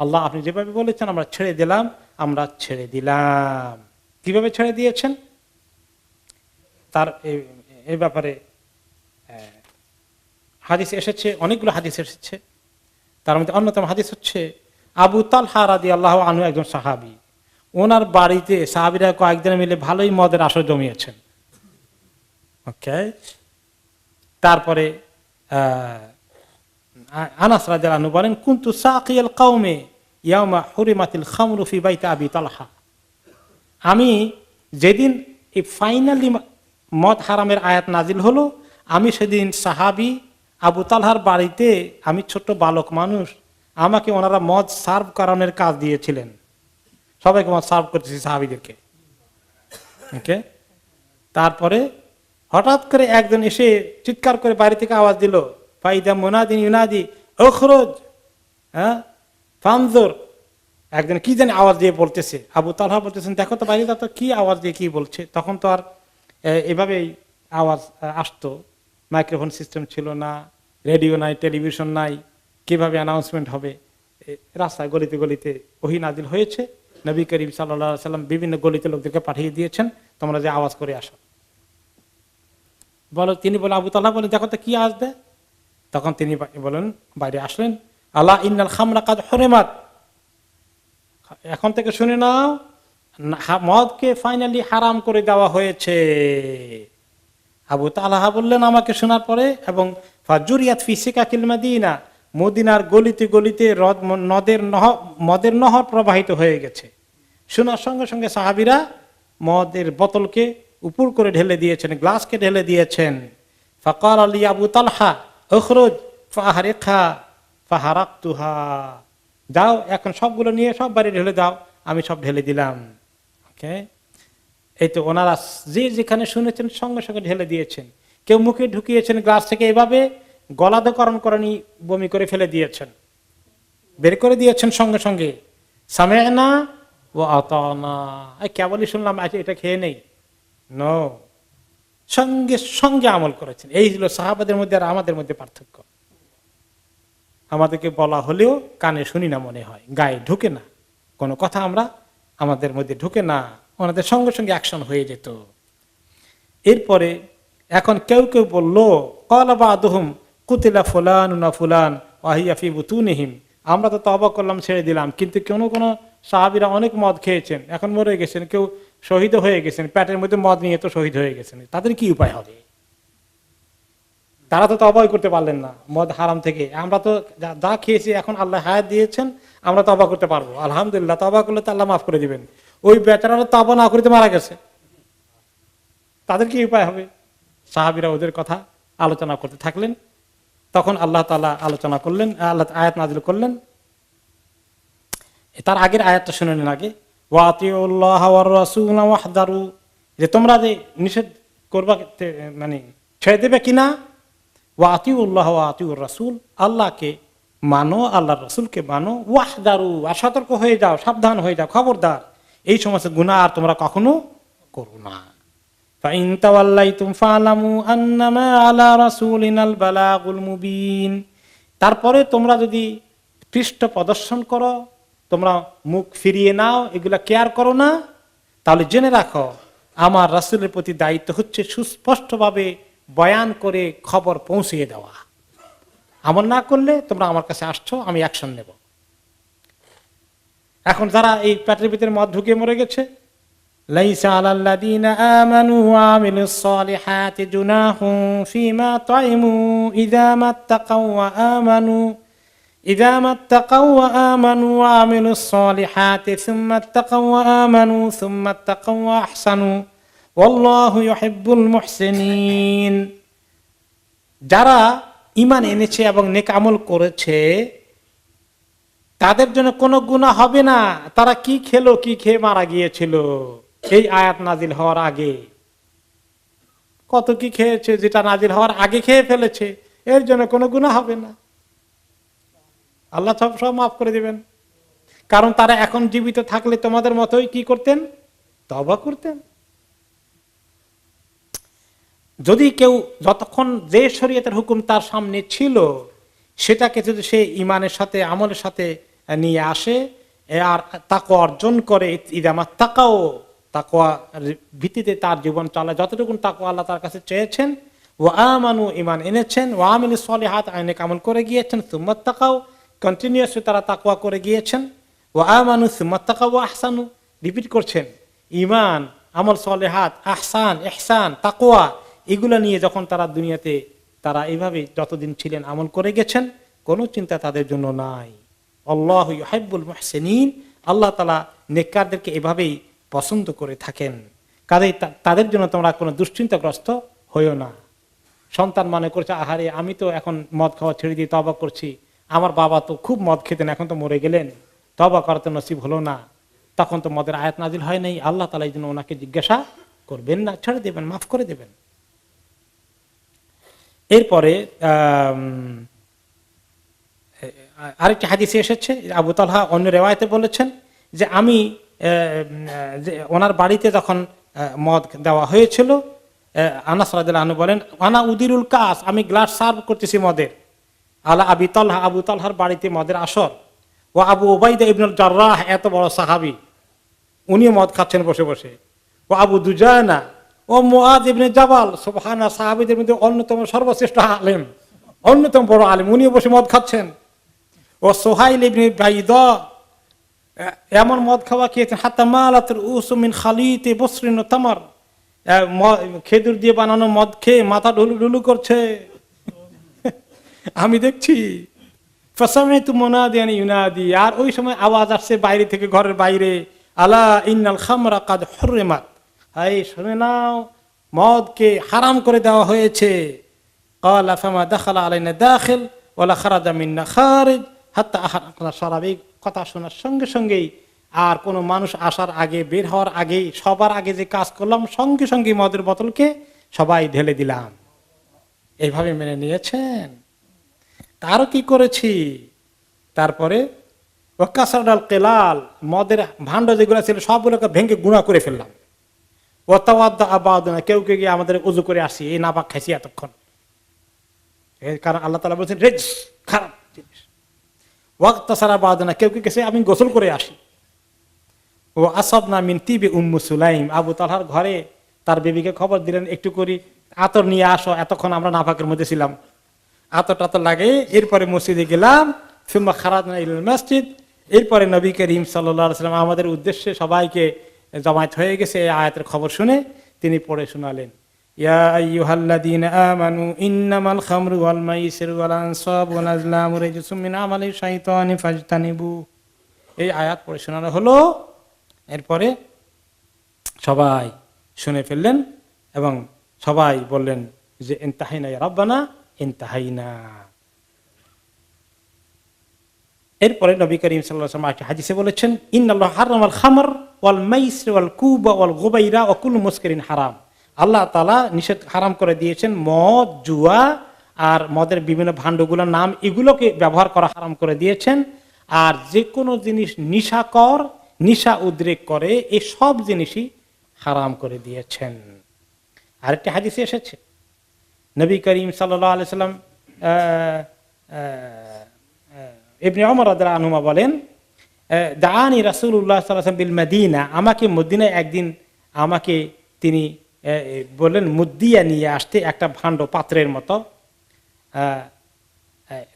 আল্লাহ আপনি যেভাবে বলেছেন আমরা ছেড়ে দিলাম, আমরা ছেড়ে দিলাম। কিভাবে ছেড়ে দিয়েছেন তার এই ব্যাপারে হাদিস এসেছে, অনেকগুলো হাদিস এসেছে। তার মধ্যে অন্যতম হাদিস হচ্ছে আবু তালহা রাদিয়াল্লাহু আনহু, একজন সাহাবী, ওনার বাড়িতে সাহাবীরা কয়েকদিন মিলে ভালোই মদের আসর জমিয়েছেন। ওকে, তারপরে আনাস রাদিয়াল্লাহু আনহু বলেন, কুনতু সাকিয়াল কওমে ইয়াওমা হুরিমাতিল খামরু ফি বাইতি আবি তালহা। আমি যেদিন এই ফাইনালি মদ হারামের আয়াত নাজিল হলো, আমি সেদিন সাহাবী আবু তালহার বাড়িতে, আমি ছোট্ট বালক মানুষ, আমাকে ওনারা মদ সার্ভ করানোর কাজ দিয়েছিলেন। সবাইকে মদ সার্ভ করতেছি সাহাবীদেরকে। ওকে, তারপরে হঠাৎ করে একজন এসে চিৎকার করে বাড়ি থেকে আওয়াজ দিল, ফাইদা মুনাদিন ইউনাদি উখরুজ, হ্যাঁ ফানজুর। একজন কি জানি আওয়াজ দিয়ে বলতেছে, আবু তালহা বলতেছেন দেখো তো বাইরে তো কি আওয়াজ দিয়ে কি বলছে। তখন তো আর এভাবেই আওয়াজ আসতো, মাইক্রোফোন সিস্টেম ছিল না, রেডিও নাই, টেলিভিশন নাই, কিভাবে অ্যানাউন্সমেন্ট হবে। রাস্তায় গলিতে গলিতে ওহী নাজিল হয়েছে, নবী করিম সাল্লাল্লাহু আলাইহি সাল্লাম বিভিন্ন গলিতে লোকদেরকে পাঠিয়ে দিয়েছেন, তোমরা যে আওয়াজ করে আসো। বলো, তিনি বলে, আবু তালহা বলে দেখো তো কি আওয়াজ দেয়। তখন তিনি বলেন, বাইরে আসলেন, আলা ইন্নাল খামরা কাদ হুরিমাত, এখন থেকে শুনে নাও, মদকে ফাইনালি হারাম করে দেওয়া হয়েছে। আবু তালহা বললেন আমাকে শোনার পরে, এবং ফাজুরিয়াত ফি সিকাকিল মাদিনা, মদিনার গলিতে গলিতে মদের নহর প্রবাহিত হয়ে গেছে। শোনার সঙ্গে সঙ্গে সাহাবীরা মদের বোতলকে উপর করে ঢেলে দিয়েছেন, গ্লাসকে ঢেলে দিয়েছেন। ফাকাল আলী আবু তালহা উখরুজ ফাহরিকহা ফাহারাকতুহা, যাও এখন সবগুলো নিয়ে সব বাড়ি ঢেলে দাও। আমি সব ঢেলে দিলাম। ওকে, এই তো ওনারা যে যেখানে শুনেছেন সঙ্গে সঙ্গে ঢেলে দিয়েছেন। কেউ মুখে ঢুকিয়েছেন গ্লাস থেকে, এভাবে গলাধকরণ করেনি, বমি করে ফেলে দিয়েছেন, বের করে দিয়েছেন সঙ্গে সঙ্গে। সামি'না ওয়া আতানা, কেবলই শুনলাম আজ এটা খেয়ে নেই, নো, সঙ্গে সঙ্গে আমল করেছেন। এই হলো সাহাবাদের মধ্যে আর আমাদের মধ্যে পার্থক্য। আমাদেরকে বলা হলেও কানে শুনি না, মনে হয় গায়ে ঢুকে না, কোনো কথা আমরা আমাদের মধ্যে ঢুকে না, ওনাদের সঙ্গে সঙ্গে অ্যাকশন হয়ে যেত। এরপরে এখন কেউ কেউ বললো, ক্বালা বা'দুহুম কুতিলা ফুলানুন ওয়া ফুলান ওয়া হিয়া ফি বুতুনিহিম, আমরা তো তওবা করলাম, ছেড়ে দিলাম, কিন্তু কোন সাহাবীরা অনেক মদ খেয়েছেন, এখন মরে গেছেন, কেউ শহীদ হয়ে গেছেন, পেটের মধ্যে মদ নিয়ে তো শহীদ হয়ে গেছেন, তাদের কি উপায় হবে? তারা তো তওবাই করতে পারলেন না মদ হারাম থেকে। আমরা তো যা খেয়েছি, এখন আল্লাহ হায়াত দিয়েছেন, আমরা তওবা করতে পারবো, আলহামদুলিল্লাহ, তওবা করলে তো আল্লাহ মাফ করে দিবেন। ওই বেচারারা তওবা না করতে মারা গেছে, তাদের কি উপায় হবে? সাহাবীরা ওদের কথা আলোচনা করতে থাকলেন। তখন আল্লাহ তাআলা আলোচনা করলেন, আল্লাহ আয়াত নাযিল করলেন। তার আগের আয়াতটা শুনে নিন আগে, ওয়াতিউল্লাহ ওয়ার রাসূল ওয়াহদারু, যে তোমরা যে নিষেধ করবা মানে ছেড়ে দেবে কিনা, ওয়াতিউল্লাহ ওয়া আতিউর রাসূল, আল্লাহকে মানো, আল্লাহর রাসূলকে মানো, ওয়াহদারু, আর সতর্ক হয়ে যাও, সাবধান হয়ে যাও, খবরদার এই সমস্ত গুনাহ আর তোমরা কখনো করো না। ফাইন তাওয়াল্লাইতুম ফালামু আন্নামা আলা রাসূলিনাল বালাগুল মুবিন, তারপরে তোমরা যদি পৃষ্ঠ প্রদর্শন করো, তোমরা মুখ ফিরিয়ে নাও, এগুলা কেয়ার করো না, তাহলে জেনে রাখো আমার রাসূলের প্রতি দায়িত্ব হচ্ছে সুস্পষ্টভাবে বয়ান করে খবর পৌঁছিয়ে দেওয়া। আমল না করলে তোমরা আমার কাছে আসছো, আমি অ্যাকশন নেব। এখন যারা এই পেটের ভিতরে মদ ঢুকে মরে গেছে, লাইসা আলাল্লাযীনা আমানু ওয়া আমিলুস সালিহাতি জুনাহুম ফীমা তাইমু ইযা মাত্তাকাও ওয়া আমানু ইযা মাত্তাকাও ওয়া আমানু ওয়া আমিলুস সালিহাতি সুম্মা তাকাও ওয়া আমানু সুম্মা তাকাও ওয়া আহসানু ওয়াল্লাহু ইউহিব্বুল মুহসিনিন। যারা ঈমান এনেছে এবং নেক আমল করেছে, তাদের জন্য কোনো গুনাহ হবে না। তারা কি খেলো, কি খেয়ে মারা গিয়েছিল, এই আয়াত নাজিল হওয়ার আগে কত কি খেয়েছে, যেটা নাজিল হওয়ার আগে খেয়ে ফেলেছে, এর জন্য কোনো গুনাহ হবে না, আল্লাহ সব মাফ করে দিবেন। কারণ তারা এখন জীবিত থাকলে তোমাদের মতোই কি করতেন, তওবা করতেন। যদি কেউ যতক্ষণ যে শরীয়তের হুকুম তার সামনে ছিল, সেটাকে যদি সে ঈমানের সাথে আমলের সাথে নিয়ে আসে আর তাকওয়া অর্জন করে, ইদামাত তাকাও, তাকওয়া ভিত্তিতে তার জীবন চালায়, যতটুকু তাকওয়া আল্লাহ তার কাছে চেয়েছেন, ওয়া আমানু, ঈমান এনেছেন, ওয়া আমিলুস সলিহাত, নেক আমল করে গিয়েছেন, সুম্মা তাকাও, কন্টিনিউয়াসলি তারা তাকওয়া করে গিয়েছেন, ওয়া আমানু সুম্মা তাকাও ওয়া আহসানু, রিপিট করছেন, ঈমান, আমল সলিহাত, আহসান, ইহসান, তাকওয়া, এগুলা নিয়ে যখন তারা দুনিয়াতে তারা এইভাবে যতদিন ছিলেন আমল করে গেছেন, কোনো চিন্তা তাদের জন্য নাই। আল্লাহু ইউহিব্বুল মুহসিনিন, আল্লাহ তাআলা নেককারদেরকে এভাবেই পছন্দ করে থাকেন। কাজেই তাদের জন্য তোমরা কোনো দুশ্চিন্তাগ্রস্ত হইও না। সন্তান মনে করছে, আহারে আমি তো এখন মদ খাওয়া ছেড়ে দিয়ে তওবা করছি, আমার বাবা তো খুব মদ খেতেন, এখন তো মরে গেলেন, তওবা করা তো নসিব হলো না। তখন তো মদের আয়াত নাজিল হয় নাই, আল্লাহ তাআলা এই জন্য ওনাকে জিজ্ঞাসা করবেন না, ছেড়ে দেবেন, মাফ করে দেবেন। এরপরে আরেকটি হাদিসে এসেছে, আবু তালহা অন্য রেওয়ায়েতে বলেছেন যে আমি ওনার বাড়িতে যখন মদ দেওয়া হয়েছিল, আনাস রাদিয়াল্লাহু আনহু বলেন, আনা উদিরুল কাস, আমি গ্লাস সার্ভ করতেছি মদের, আলা আবি তালহা, আবু তালহার বাড়িতে মদের আসর, ও আবু উবাইদা ইবনুল জাররাহ, এত বড় সাহাবী, উনিও মদ খাচ্ছেন বসে বসে, ও আবু দুজানা, ও মুআয ইবনে জাবাল, সুবহানাল্লাহ, সাহাবীদের মধ্যে অন্যতম সর্বশ্রেষ্ঠ আলেম, অন্যতম বড় আলেম, উনিও বসে মদ খাচ্ছেন, ও সোহাইল ইবনে বাইদা, এমন মদ খাওয়া খেয়েছেন, হাত্তা মালাতুল উসু মিন খালিতি বসরিন ওয়া তামার, খেজুর দিয়ে বানানো মদ খেয়ে মাথা ঢুলু করছে। আমি দেখছি ফাসামিতু মুনাদিয়ান ইউনাদি, আর ওই সময় আওয়াজ আসছে বাইরে থেকে, ঘরের বাইরে, আলা ইন্নাল খামরা কাদ হুররিমাত, হাই শুনে নাও, মদকে হারাম করে দেওয়া হয়েছে। ক্বালা ফামা দাখালা আলাইনা দাখিল ওয়ালা খারাজা মিন্না খারিজ হাত্তা আহারনা শারাবি, কথা শোনার সঙ্গে সঙ্গেই আর কোনো মানুষ আসার আগে, বের হওয়ার আগে, সবার আগে যে কাজ করলাম, সঙ্গে সঙ্গে মদের বোতলকে সবাই ঢেলে দিলাম। এইভাবে মেনে নিয়েছেন। তারও কি করেছি, তারপরে ওয়াকাসারাল কেলাল, মদের ভাণ্ড যেগুলো ছিল সবগুলোকে ভেঙে গুঁড়া করে ফেললাম। ওয়াতাওয়াদ্দা আবাদনা, কেউ কেউ গিয়ে আমাদের উযু করে আসি, এই নাপাক খাইছি এতক্ষণ, কারণ আল্লাহ তাআলা বলেছেন রিজস, খারাপ জিনিস। ওয়াক্তাসারা আবাদনা, কেউ কেউ গেছে আমি গোসল করে আসি। ও আসাবনা মিন তিবি উম্মু সুলাইম, আবু তালহার ঘরে তার বেবিকে খবর দিলেন, একটু করি আতর নিয়ে আসো, এতক্ষণ আমরা নাপাকের মধ্যে ছিলাম, আতর টাতর লাগে। এরপরে মসজিদে গেলাম, সুম্মা খারাজনা ইলাল মসজিদ, এরপরে নবী করিম সাল্লাল্লাহু আলাইহি ওয়াসাল্লাম আমাদের উদ্দেশ্যে সবাইকে জমায়েত হয়ে গেছে, এই আয়াতের খবর শুনে তিনি পড়ে শোনালেন, ইয়া আইয়ুহাল্লাযীনা আমানু ইন্নামাল খামরু ওয়াল মাইসিরু ওয়াল আনসাবু ওয়াল আজলামু রিজসুম মিন আমালিশ শাইতানি ফাজতানিবু। এই আয়াত পড়ে শোনানো হলো। এরপরে সবাই শুনে ফেললেন এবং সবাই বললেন যে ইনতাহাইনা ইয়া রাব্বানা ইনতাহাইনা। এরপরে নবী করিম সাল্লাল্লাহু আলাইহি ওয়াসাল্লাম একটা হাদিসে বলেছেন, ইন্নাল্লাহা হারামাল খামর ওয়াল মাইসির ওয়াল কুবা ওয়াল গুবাইরা ওয়া কুল্লু মুসকিরিন হারাম। আল্লাহ তাআলা নিষেধ, হারাম করে দিয়েছেন মদ, জুয়া আর মদের বিভিন্ন ভাণ্ডগুলোর নাম, এগুলোকে ব্যবহার করা হারাম করে দিয়েছেন। আর যে কোনো জিনিস নিশাকর, নিশা উদ্রেক করে, এই সব জিনিসই হারাম করে দিয়েছেন। আরেকটি হাদিসে এসেছে, নবী করিম সাল্লাল্লাহু আলাইহি ওয়াসাল্লাম ইবনে ওমর রাদিয়াল্লাহু আনহুমা বলেন, দাআনি রাসূলুল্লাহ সাল্লাল্লাহু আলাইহি ওয়াসাল্লাম বিল মদিনা, আমাকে মদিনায় একদিন আমাকে তিনি বললেন মুদ্দিয়া নিয়ে আসতে, একটা ভাণ্ড পাত্রের মতো।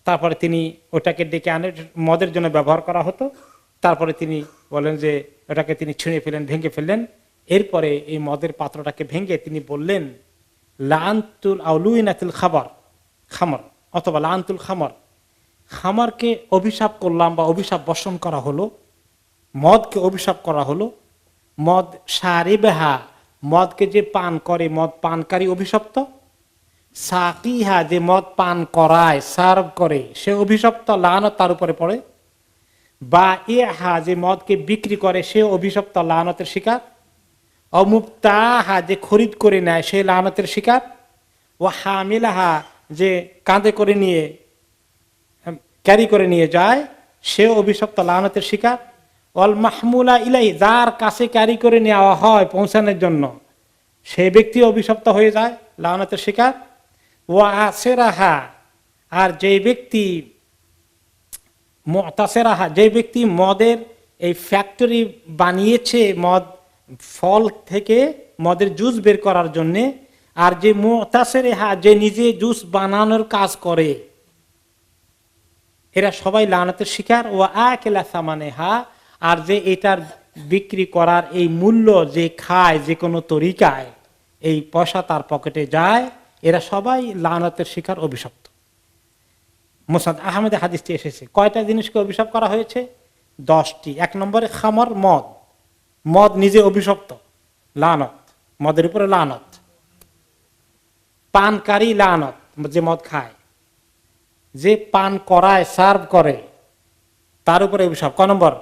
তারপরে তিনি ওটাকে ডেকে আনে, মদের জন্য ব্যবহার করা হতো। তারপরে তিনি বলেন যে ওটাকে তিনি ছিঁড়ে ফেলেন, ভেঙে ফেললেন। এরপরে এই মদের পাত্রটাকে ভেঙে তিনি বললেন, লাআনতুল আউলুইনাতুল খামর অথবা লাআনতুল খামর, খামারকে অভিশাপ করলাম বা অভিশাপ বর্ষণ করা হলো, মদকে অভিশাপ করা হলো। মদ শারিবাহা, মদকে যে পান করে, মদ পানকারী অভিশপ্ত। সাকিহা, যে মদ পান করায়, সার্ভ করে, সে অভিশপ্ত, লানত তার উপরে পড়ে। বা ইহা, যে মদকে বিক্রি করে, সে অভিশপ্ত, লানতের শিকার। অমুক্তাহা, যে খরিদ করে নেয়, সে লানতের শিকার। ও হামিলাহা, যে কাঁধে করে নিয়ে, ক্যারি করে নিয়ে যায়, সে অভিশপ্ত, লানতের শিকার। অল মাহমুলা ইলাই, যার কাছে ক্যারি করে নেওয়া হয় পৌঁছানোর জন্য, সে ব্যক্তি অভিশপ্ত হয়ে যায়, লানতের শিকার। ও আসেরাহা, আর যে ব্যক্তি মুতাসেরাহা, যে ব্যক্তি মদের এই ফ্যাক্টরি বানিয়েছে, মদ ফল থেকে মদের জুস বের করার জন্য, আর যে মুতাসেরাহা, যে নিজে জুস বানানোর কাজ করে, এরা সবাই লানতের শিকার। ও আকেলা সামানেহা, আর যে এটার বিক্রি করার এই মূল্য যে খায়, যে কোনো তরিকায় এই পয়সা তার পকেটে যায়, এরা সবাই লানতের শিকার, অভিশপ্ত। মুসনাদ আহমেদে হাদিসটি এসেছে। কয়টা জিনিসকে অভিশাপ করা হয়েছে? 10টি। 1 নম্বরে খামর, মদ, মদ নিজে অভিশপ্ত, লানত, মদের উপরে লানত। পানকারী লানত, যে মদ খায়, যে পান করায়, সার্ভ করে, তার উপরে অভিশাপ। ক নম্বর?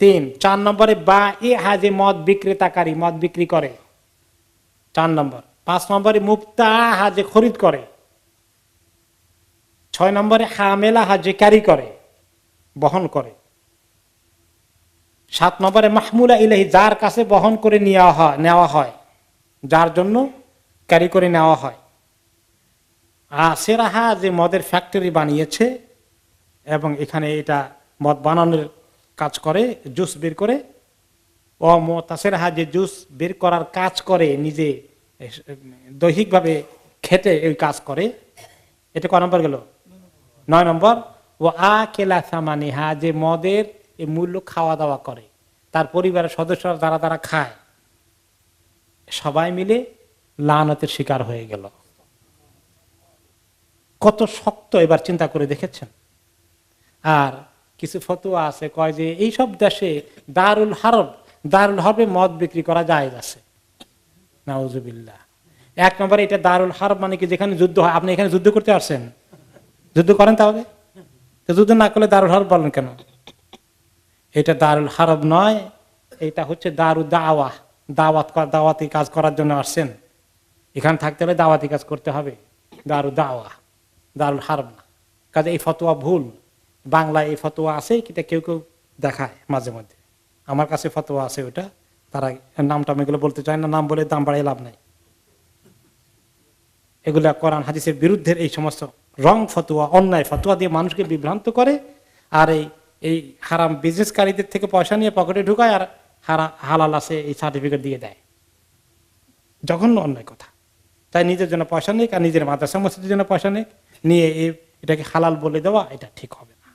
3। 4 নম্বরে বা এ হা, যে মদ বিক্রেতাকারী, মদ বিক্রি করে, 4 নম্বর। 5 নম্বরে মুক্তা হা, যে খরিদ করে। 6 নম্বরে হামেলা হা, যে ক্যারি করে, বহন করে। 7 নম্বরে মাহমুলা ইলাহি, যার কাছে বহন করে নেওয়া হয়, যার জন্য ক্যারি করে নেওয়া হয়। সেরাহা, যে মদের ফ্যাক্টরি বানিয়েছে এবং এখানে এটা মদ বানানোর কাজ করে, জুস বের করে। ও মোতাসেরাহা, যে জুস বের করার কাজ করে, নিজে দৈহিকভাবে খেটে এই কাজ করে। এটা ক নম্বর গেল? 9 নম্বর। ও আকেলা সামানিহা, যে মদের এই মূল্য খাওয়া দাওয়া করে, তার পরিবারের সদস্যরা যারা যারা খায়, সবাই মিলে লানতের শিকার হয়ে গেল। কত শক্ত, এবার চিন্তা করে দেখেছেন? আর কিছু ফতোয়া আছে, কয় যে এইসব দেশে দারুল হারবে মদ বিক্রি করা জায়েজ আছে। নাউজুবিল্লাহ। 1 নম্বরে এটা দারুল হারব মানে কি, যেখানে যুদ্ধ হয়। আপনি এখানে যুদ্ধ করতে আসছেন, যুদ্ধ করেন তাহলে? তো যুদ্ধ না করলে দারুল হারব বলেন কেন? এটা দারুল হারব নয়, এটা হচ্ছে দারু দাওয়া, দাওয়াতি কাজ করার জন্য আসছেন। এখানে থাকতে হলে দাওয়াতি কাজ করতে হবে, দারু দাওয়া, দারুল হারব না। কাজে এই ফতোয়া ভুল। বাংলায় এই ফতোয়া আছে, কিটা কেউ কেউ দেখায় মাঝে মধ্যে। আমার কাছে ফতোয়া আছে ওটা, তারা নামটা আমি এগুলো বলতে চায় না, নাম বলে দাম বাড়াই লাভ নাই। এগুলা কোরআন হাদিসের বিরুদ্ধে এই সমস্ত রং ফতোয়া, অন্যায় ফতোয়া দিয়ে মানুষকে বিভ্রান্ত করে। আর এই হারাম বিজনেসকারীদের থেকে পয়সা নিয়ে পকেটে ঢুকায়, আর হালাল আছে এই সার্টিফিকেট দিয়ে দেয়। জঘন্য অন্যায় কথা। তাই নিজের জন্য পয়সা নেই, আর নিজের মাদ্রাসা মসজিদের জন্য পয়সা নেই, নিয়ে এটাকে হালাল বলে দেওয়া, এটা ঠিক হবে না,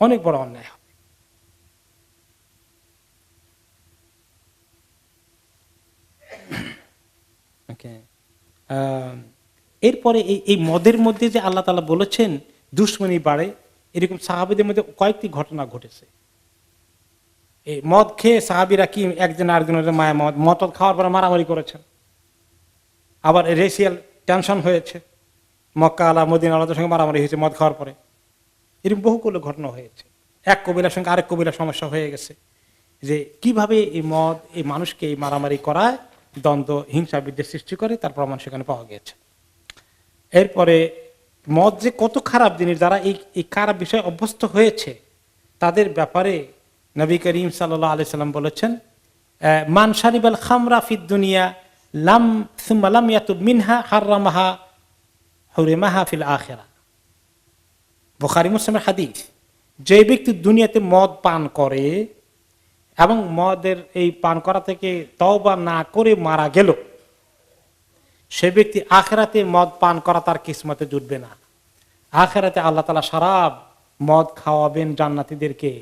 অনেক বড় অন্যায় হবে। এরপরে এই মদের মধ্যে যে আল্লাহ তাআলা বলেছেন দুশ্মনী বাড়ে, এরকম সাহাবীদের মধ্যে কয়েকটি ঘটনা ঘটেছে। এই মদ খেয়ে সাহাবীরা কি একজন আরেকজনের মায়া মদ খাওয়ার পরে মারামারি করেছেন, আবার রেসিয়াল টেনশন হয়েছে, মক্কা আলা মদিনা আলাদের সঙ্গে মারামারি হয়েছে মদ খাওয়ার পরে। এরকম বহুগুলো ঘটনা হয়েছে। এক কবিলার সঙ্গে আরেক কবিলার সমস্যা হয়ে গেছে, যে কিভাবে এই মদ এই মানুষকে এই মারামারি করায়, দ্বন্দ্ব, হিংসা বিদ্বেষ সৃষ্টি করে, তার প্রমাণ সেখানে পাওয়া গিয়েছে। এরপরে মদ যে কত খারাপ জিনিস, যারা এই খারাপ বিষয়ে অভ্যস্ত হয়েছে, তাদের ব্যাপারে নবী করিম সাল্লাল্লাহু আলাইহি সাল্লাম বলেছেন, মান শারিবাল খামরা ফিদ দুনিয়া সুম্মা লাম ইয়াতুব মিনহা হারামাহা হুরিমাহা ফিল আখিরাহ। বুখারী মুসলিমের হাদিস। যে ব্যক্তি দুনিয়াতে মদ পান করে এবং মদের এই পান করা থেকে তওবা না করে মারা গেল, সে ব্যক্তি আখিরাতে মদ পান করা তার কিসমতে জুটবে না। আখিরাতে আল্লাহ তাআলা শরাব, মদ খাওয়াবেন জান্নাতীদেরকে,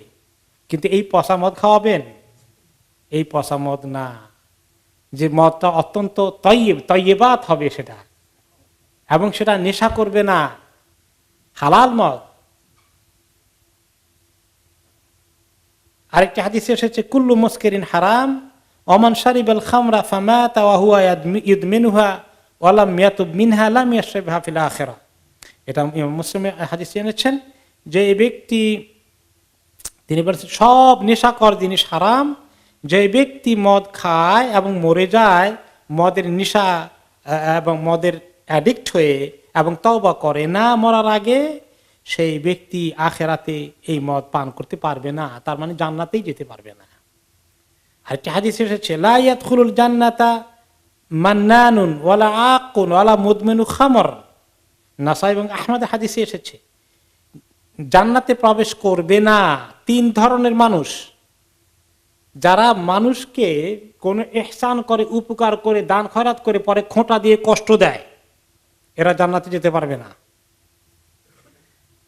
কিন্তু এই পচা মদ খাওয়াবেন, এই পচা মদ না। যে মদটা অত্যন্ত তয়্যিবাত হবে সেটা, এবং সেটা নেশা করবে না, হালাল মদ। আরেকটি হাদিসে এসেছে, কুল্লু মুসকিরিন হারাম ওমান শারিবাল খামরা ফামাতা ওয়া হুয়া ইউদমিনুহা ওয়া লাম ইয়াতুব মিনহা লাম ইয়াশরাবহা ফিল আখিরাহ। এটা ইমাম মুসলিম হাদিসে এনেছেন, যে এই ব্যক্তি, তিনি বলেছেন সব নেশাকর জিনিস হারাম। যে ব্যক্তি মদ খায় এবং মরে যায় মদের নেশা এবং মদের অ্যাডিক্ট হয়ে, এবং তওবা করে না মরার আগে, সেই ব্যক্তি আখিরাতে এই মদ পান করতে পারবে না, তার মানে জান্নাতেই যেতে পারবে না। আরেকটি হাদিসে এসেছে, লা ইয়াদখুলুল জান্নাতা মান্নানুন ওয়ালা আকুন ওয়ালা মুদমিনু খামর। নাসাই এবং আহমদের হাদিসে এসেছে, জান্নাতে প্রবেশ করবে না 3 ধরনের মানুষ, যারা মানুষকে কোনো ইহসান করে, উপকার করে, দান খয়রাত করে, পরে খোঁটা দিয়ে কষ্ট দেয়, এরা জান্নাতে যেতে পারবে না।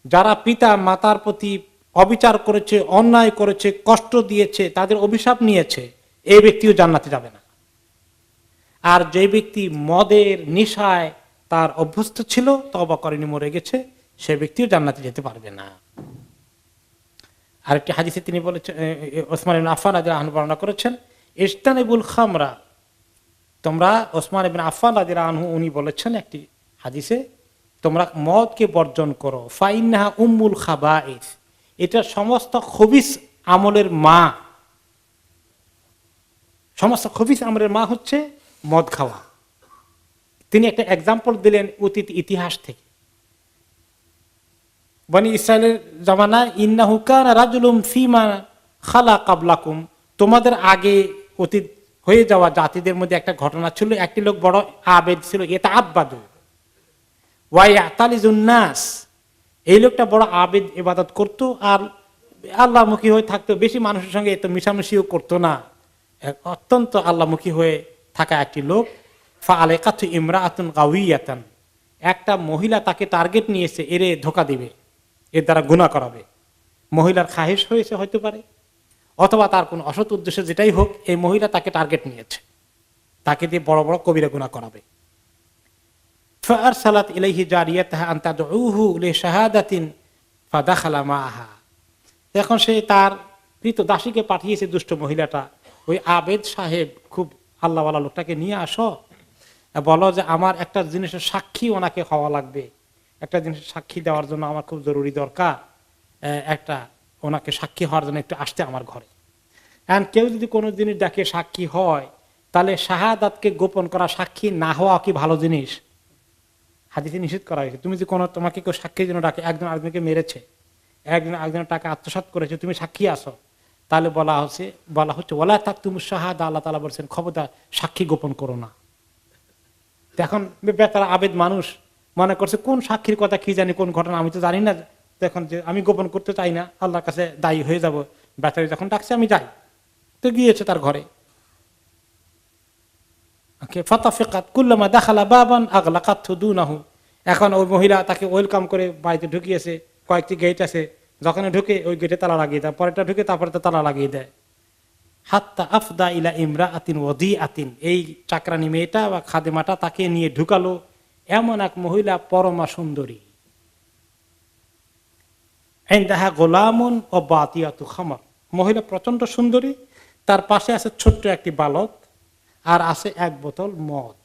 যারা পিতা মাতার প্রতি অবিচার করেছে, অন্যায় করেছে, কষ্ট দিয়েছে, তাদের অভিশাপ নিয়েছে, এই ব্যক্তিও জান্নাতে যাবে না। আর যে ব্যক্তি মদের নেশায় তার অভ্যস্ত ছিল, তওবা করেনি, মরে গেছে, সে ব্যক্তিও জান্নাতে যেতে পারবে না। আরেকটি হাদিসে তিনি বলেছেন, ওসমান ইবনে আফফান রাদিয়াল্লাহু আনহু বর্ণনা করেছেন, ইজতানিবুল খামরা, তোমরা ওসমান ইবনে আফফান রাদিয়াল্লাহু আনহু উনি বলেছেন একটি হাদিসে, তোমরা মদকে বর্জন করো, ফাইন্নাহা উম্মুল খাবাইস, এটা সমস্ত খবিস আমলের মা। সমস্ত খবিস আমলের মা হচ্ছে মদ খাওয়া। তিনি একটা এক্সাম্পল দিলেন অতীত ইতিহাস থেকে। বনি ইসরায়েলের জামানায় ইন্নাহু কানা রাজুলুম ফীমা খালা কাবলাকুম, তোমাদের আগে অতীত হয়ে যাওয়া জাতিদের মধ্যে একটা ঘটনা ছিল, একটি লোক বড় আবেদ ছিল, ইয়াতাআব্বাদু ওয়া ইয়াতালিজুন নাস, এই লোকটা বড় আবেদ, ইবাদত করতো আর আল্লাহমুখী হয়ে থাকতো, বেশি মানুষের সঙ্গে এত মিশামিশিও করতো না, অত্যন্ত আল্লাহমুখী হয়ে থাকা একটি লোক। ফাআলাকাতু ইমরাআতুন গাওয়িয়াতান, একটা মহিলা তাকে টার্গেট নিয়েছে, এরে ধোঁকা দিবে, এর দ্বারা গুনাহ করাবে। মহিলার খাহেশ হয়েছে হতে পারে, অথবা তার কোন অসৎ উদ্দেশ্য, যেটাই হোক, এই মহিলা তাকে টার্গেট নিয়েছে, তাকে দিয়ে বড় বড় কবিরা গুনাহ করাবে। ফাআরসালাত ইলাইহি জারিয়াতাহা আন তাদউহু লিশাহাদাতিন ফাদাখালা মাআহা, এখন সে তার কৃত দাসীকে পাঠিয়েছে, দুষ্ট মহিলাটা, ওই আবেদ সাহেব খুব আল্লাহওয়ালা লোকটাকে নিয়ে আসো, বলো যে আমার একটা জিনিসের সাক্ষী ওনাকে হওয়া লাগবে, একটা জিনিসের সাক্ষী দেওয়ার জন্য আমার খুব জরুরি দরকার, একটা ওনাকে সাক্ষী হওয়ার জন্য একটু আসতে আমার ঘরে। এখন কেউ যদি কোনো জিনিস দেখে সাক্ষী হয়, তাহলে শাহাদাতকে গোপন করা, সাক্ষী না হওয়া কি ভালো জিনিস? হাদিসে নিষেধ করা হয়েছে। তুমি যে কোনো, তোমাকে কেউ সাক্ষীর জন্য ডাকে, একজন আরেকজনকে মেরেছে, একজন আরেকজনের টাকা আত্মসাৎ করেছে, তুমি সাক্ষী আসো, তাহলে বলা হচ্ছে ওয়ালা তাকতুমুশ শাহাদা, আল্লাহ তাআলা বলছেন খবরদার সাক্ষী গোপন করো না। এখন বেচারা আবেদ মানুষ মনে করছে কোন সাক্ষীর কথা কি জানি, কোন ঘটনা আমি তো জানি না, এখন যে আমি গোপন করতে চাই না, আল্লাহর কাছে দায়ী হয়ে যাব, বেচারি যখন ডাকছে আমি যাই, তো গিয়েছে তার ঘরে। ফাতাফিকাত কুল্লামা দাখালা বাবান আগলাকাতহু দুনাহু, এখন ওই মহিলা তাকে ওয়েলকাম করে বাড়িতে ঢুকিয়েছে, কয়েকটি গেট আছে, যখন ঢুকে ওই গেটে তালা লাগিয়ে দেয়, পরেরটা ঢুকে তারপরে তালা লাগিয়ে দেয়। হাত্তা আফদা ইলা ইমরাআতিন ওয়াদিআতিন, এই চাকরানি মেয়েটা বা খাদেমাটা তাকে নিয়ে ঢুকালো এমন এক মহিলা, পরমা সুন্দরী, ইনদাহা গোলামুন ও বাতিয়াতু খামর, মহিলা প্রচন্ড সুন্দরী, তার পাশে আছে ছোট্ট একটি বালক, আর আছে এক বোতল মদ।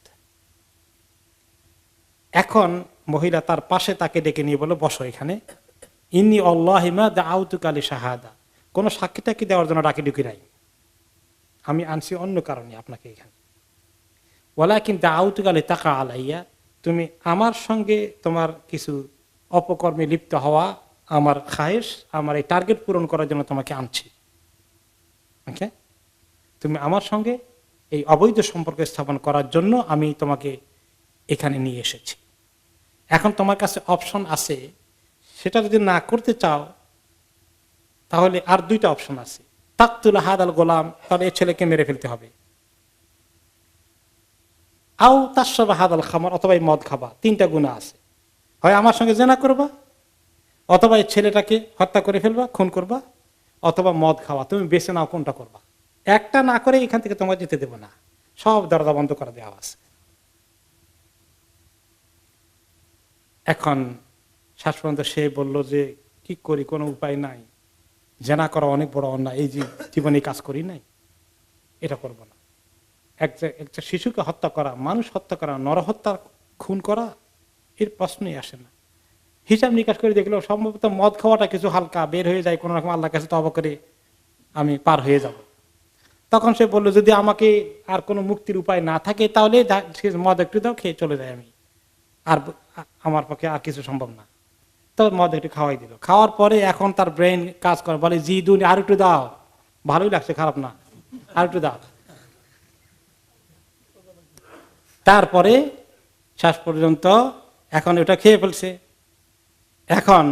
এখন মহিলা তার পাশে তাকে ডেকে নিয়ে বলে, বসো এখানে, ইন্নী আল্লাহি মা দাআউতুকা লিশাহাদা, কোন সাক্ষীটাকে দেওয়ার জন্য ডাকি ডুকি নাই, আমি আনছি অন্য কারণে আপনাকে এখানে। ওয়ালাকিন দাআউতুকা লিতাকা আলাইয়া, তুমি আমার সঙ্গে তোমার কিছু অপকর্মে লিপ্ত হওয়া, আমার খায়েশ, আমার এই টার্গেট পূরণ করার জন্য তোমাকে আনছি। ওকে, তুমি আমার সঙ্গে এই অবৈধ সম্পর্ক স্থাপন করার জন্য আমি তোমাকে এখানে নিয়ে এসেছি। এখন তোমার কাছে অপশন আছে, সেটা যদি না করতে চাও তাহলে আর দুইটা অপশন আছে, তাকতুল হাদাল গোলাম, তাহলে এই ছেলেকে মেরে ফেলতে হবে, আও তাশরাব হাদাল খামর, অথবা এই মদ খাবা। তিনটা গুনাহ আছে, হয় আমার সঙ্গে জেনা করবা, অথবা এই ছেলেটাকে হত্যা করে ফেলবা, খুন করবা, অথবা মদ খাওয়া। তুমি বেছে নাও কোনটা করবা, একটা না করে এখান থেকে তোমাকে যেতে দেবো না, সব দরজা বন্ধ করে দেওয়া আছে। এখন শেষ পর্যন্ত সে বলল যে কি করি, কোনো উপায় নাই, জেনা করা অনেক বড় অন্যায়, এই যে জীবনে কাজ করি নাই, এটা করবো না। একটা শিশুকে হত্যা করা, মানুষ হত্যা করা, নরহত্যা, খুন করা, এর প্রশ্নই আসে না। হিসাব নিকাশ করে দেখলো সম্ভবত মদ খাওয়াটা কিছু হালকা বের হয়ে যায়, কোন রকম আল্লাহর কাছে তওবা করে আমি পার হয়ে যাব। তখন সে বললো যদি আমাকে আর কোনো মুক্তির উপায় না থাকে তাহলে মদ একটু দাও, খেয়ে চলে যায়, আমি আর আমার পক্ষে আর কিছু সম্ভব না। তো মদ একটু খাওয়াই দিল। খাওয়ার পরে এখন তার ব্রেন কাজ করে, বলে জি দুনি আর একটু দাও, ভালোই লাগছে, খারাপ না, আর একটু দাও। তারপরে শেষ পর্যন্ত এখন ওটা খেয়ে ফেলছে। এখন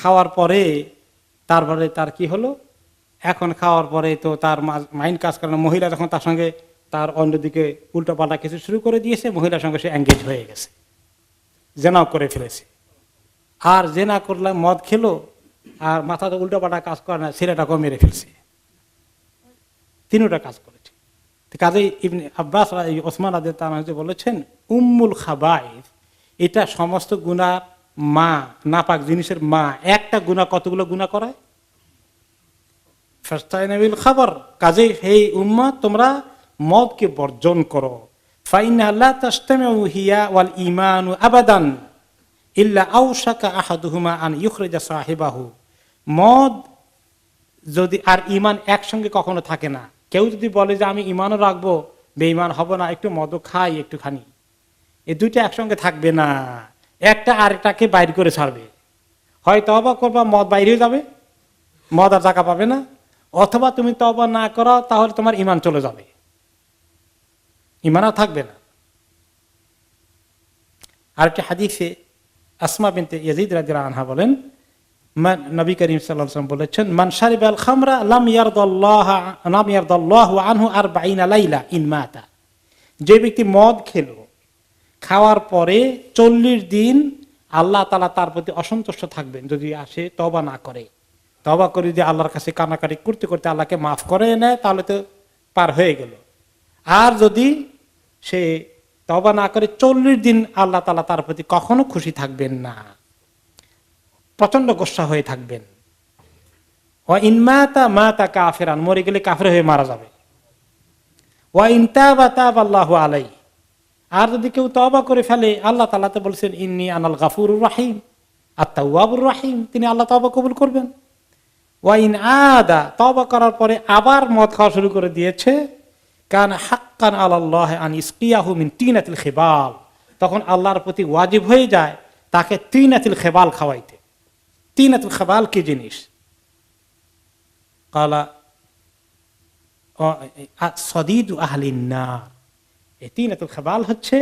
খাওয়ার পরে তারপরে তার কি হলো, এখন খাওয়ার পরে তো তার মাইন্ড কাজ করে না, মহিলা যখন তার সঙ্গে তার অন্যদিকে উল্টো পাল্টা কিছু শুরু করে দিয়েছে, মহিলার সঙ্গে সে এঙ্গেজ হয়ে গেছে, জেনাও করে ফেলেছে। আর জেনা করলে মদ খেলো, আর মাথাতে উল্টো পাল্টা কাজ করে না, ছেলেটাকেও মেরে ফেলছে, তিনটা কাজ করেছে। কাজেই ইবনে আব্বাস ওসমান রাদিয়াল্লাহু আনহু বলেছেন উম্মুল খাবাইস, এটা সমস্ত গুনাহ মা, নাপাক জিনিসের মা। একটা গুনাহ কতগুলো গুনাহ করায়? ফাস্তাইনু বিল খাবার, কাজে হে উম্মত তোমরা মদকে বর্জন করো। ফাইন্না লা তাসতামিউ হিয়া ওয়াল ঈমানু আবাদান ইল্লা আওশাকা আহাদুহুমা আন ইউখরিজা সাহিবাহু। মদ যদি আর ঈমান একসঙ্গে কখনো থাকে না। কেউ যদি বলে যে আমি ঈমানও রাখবো বেঈমান হব না, একটু মদও খাই একটুখানি, এই দুইটা একসঙ্গে থাকবে না, একটা আরেকটাকে বাইর করে ছাড়বে। হয় তওবা করবা, মদ বাইরে যাবে, মদ আর জায়গা পাবে না, অথবা তুমি তওবা না করো তাহলে তোমার ঈমান চলে যাবে, ঈমান আর থাকবে না। আরেকটি হাদিসে আসমা বিনতে ইয়াজিদ রাদিয়াল্লাহু আনহা বলেন, নবী করিম সাল্লাল্লাহু আলাইহি ওয়াসাল্লাম বলেছেন, মান শারিবাল খামরা লাম ইয়ারদাল্লাহু আনহু 40 লাইলা ইন মাতা। যে ব্যক্তি মদ খেলো, খাওয়ার পরে 40 দিন আল্লাহ তাআলা তার প্রতি অসন্তুষ্ট থাকবেন যদি আসে তওবা না করে। তওবা করে যদি আল্লাহর কাছে কান্নাকাটি করতে করতে আল্লাহকে মাফ করে নেয় তাহলে তো পার হয়ে গেল। আর যদি সে তওবা না করে 40 দিন আল্লাহ তাআলা তার প্রতি কখনো খুশি থাকবেন না, প্রচন্ড গোসা হয়ে থাকবেন। ওয়া ইন মাতা মাতা কাফিরান, মরে গেলে কাফের হয়ে মারা যাবে। ওয়া ইন তাবা তাবাল্লাহু আলাইহি, আর যদি কেউ তওবা করে ফেলে, আল্লাহ তাআলা তো বলেছেন ইন্নী আনাল গাফুরুর রাহিম, আত-তাওয়াবুর রাহিম, তিনি আল্লাহ তওবা কবুল করবেন। ওয়া ইন আদা, তওবা করার পরে আবার মদ খাওয়া শুরু করে দিয়েছে, কান হাক্কান আলাল্লাহি আন ইসকিয়াহু মিন তিনাতিল খিবাল, তখন আল্লাহর প্রতি ওয়াজিব হয়ে যায় তাকে তিনাতিল খিবাল খাওয়াইতে। তিনাতুল খিবাল কি জিনিস? কালা সদিদু আহলিন নার, এই তিনাতুল খিবাল হচ্ছে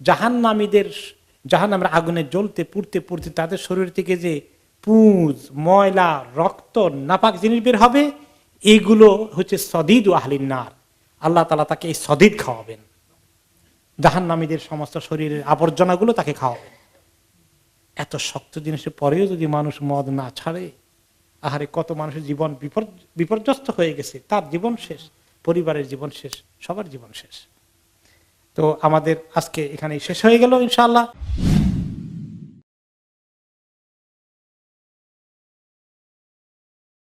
জাহান্নামীদের, জাহান্নামের আগুনে জ্বলতে পুড়তে পুড়তে তাদের শরীর থেকে যে পুঁজ, ময়লা, রক্ত, নাপাক জিনিস বের হবে, এইগুলো হচ্ছে সদিদু আহলিন নার। আল্লাহ তাআলা তাকে এই সদিদ খাওয়াবেন, জাহান্নামীদের সমস্ত শরীরের আবর্জনাগুলো তাকে খাওয়াবেন। এত শক্ত জিনিসের পরেও যদি মানুষ মদ না ছাড়ে, আহারে কত মানুষের জীবন বিপর্যস্ত হয়ে গেছে, তার জীবন শেষ, পরিবারের জীবন শেষ, সবার জীবন শেষ। তো আমাদের আজকে এখানেই শেষ হয়ে গেল ইনশাআল্লাহ।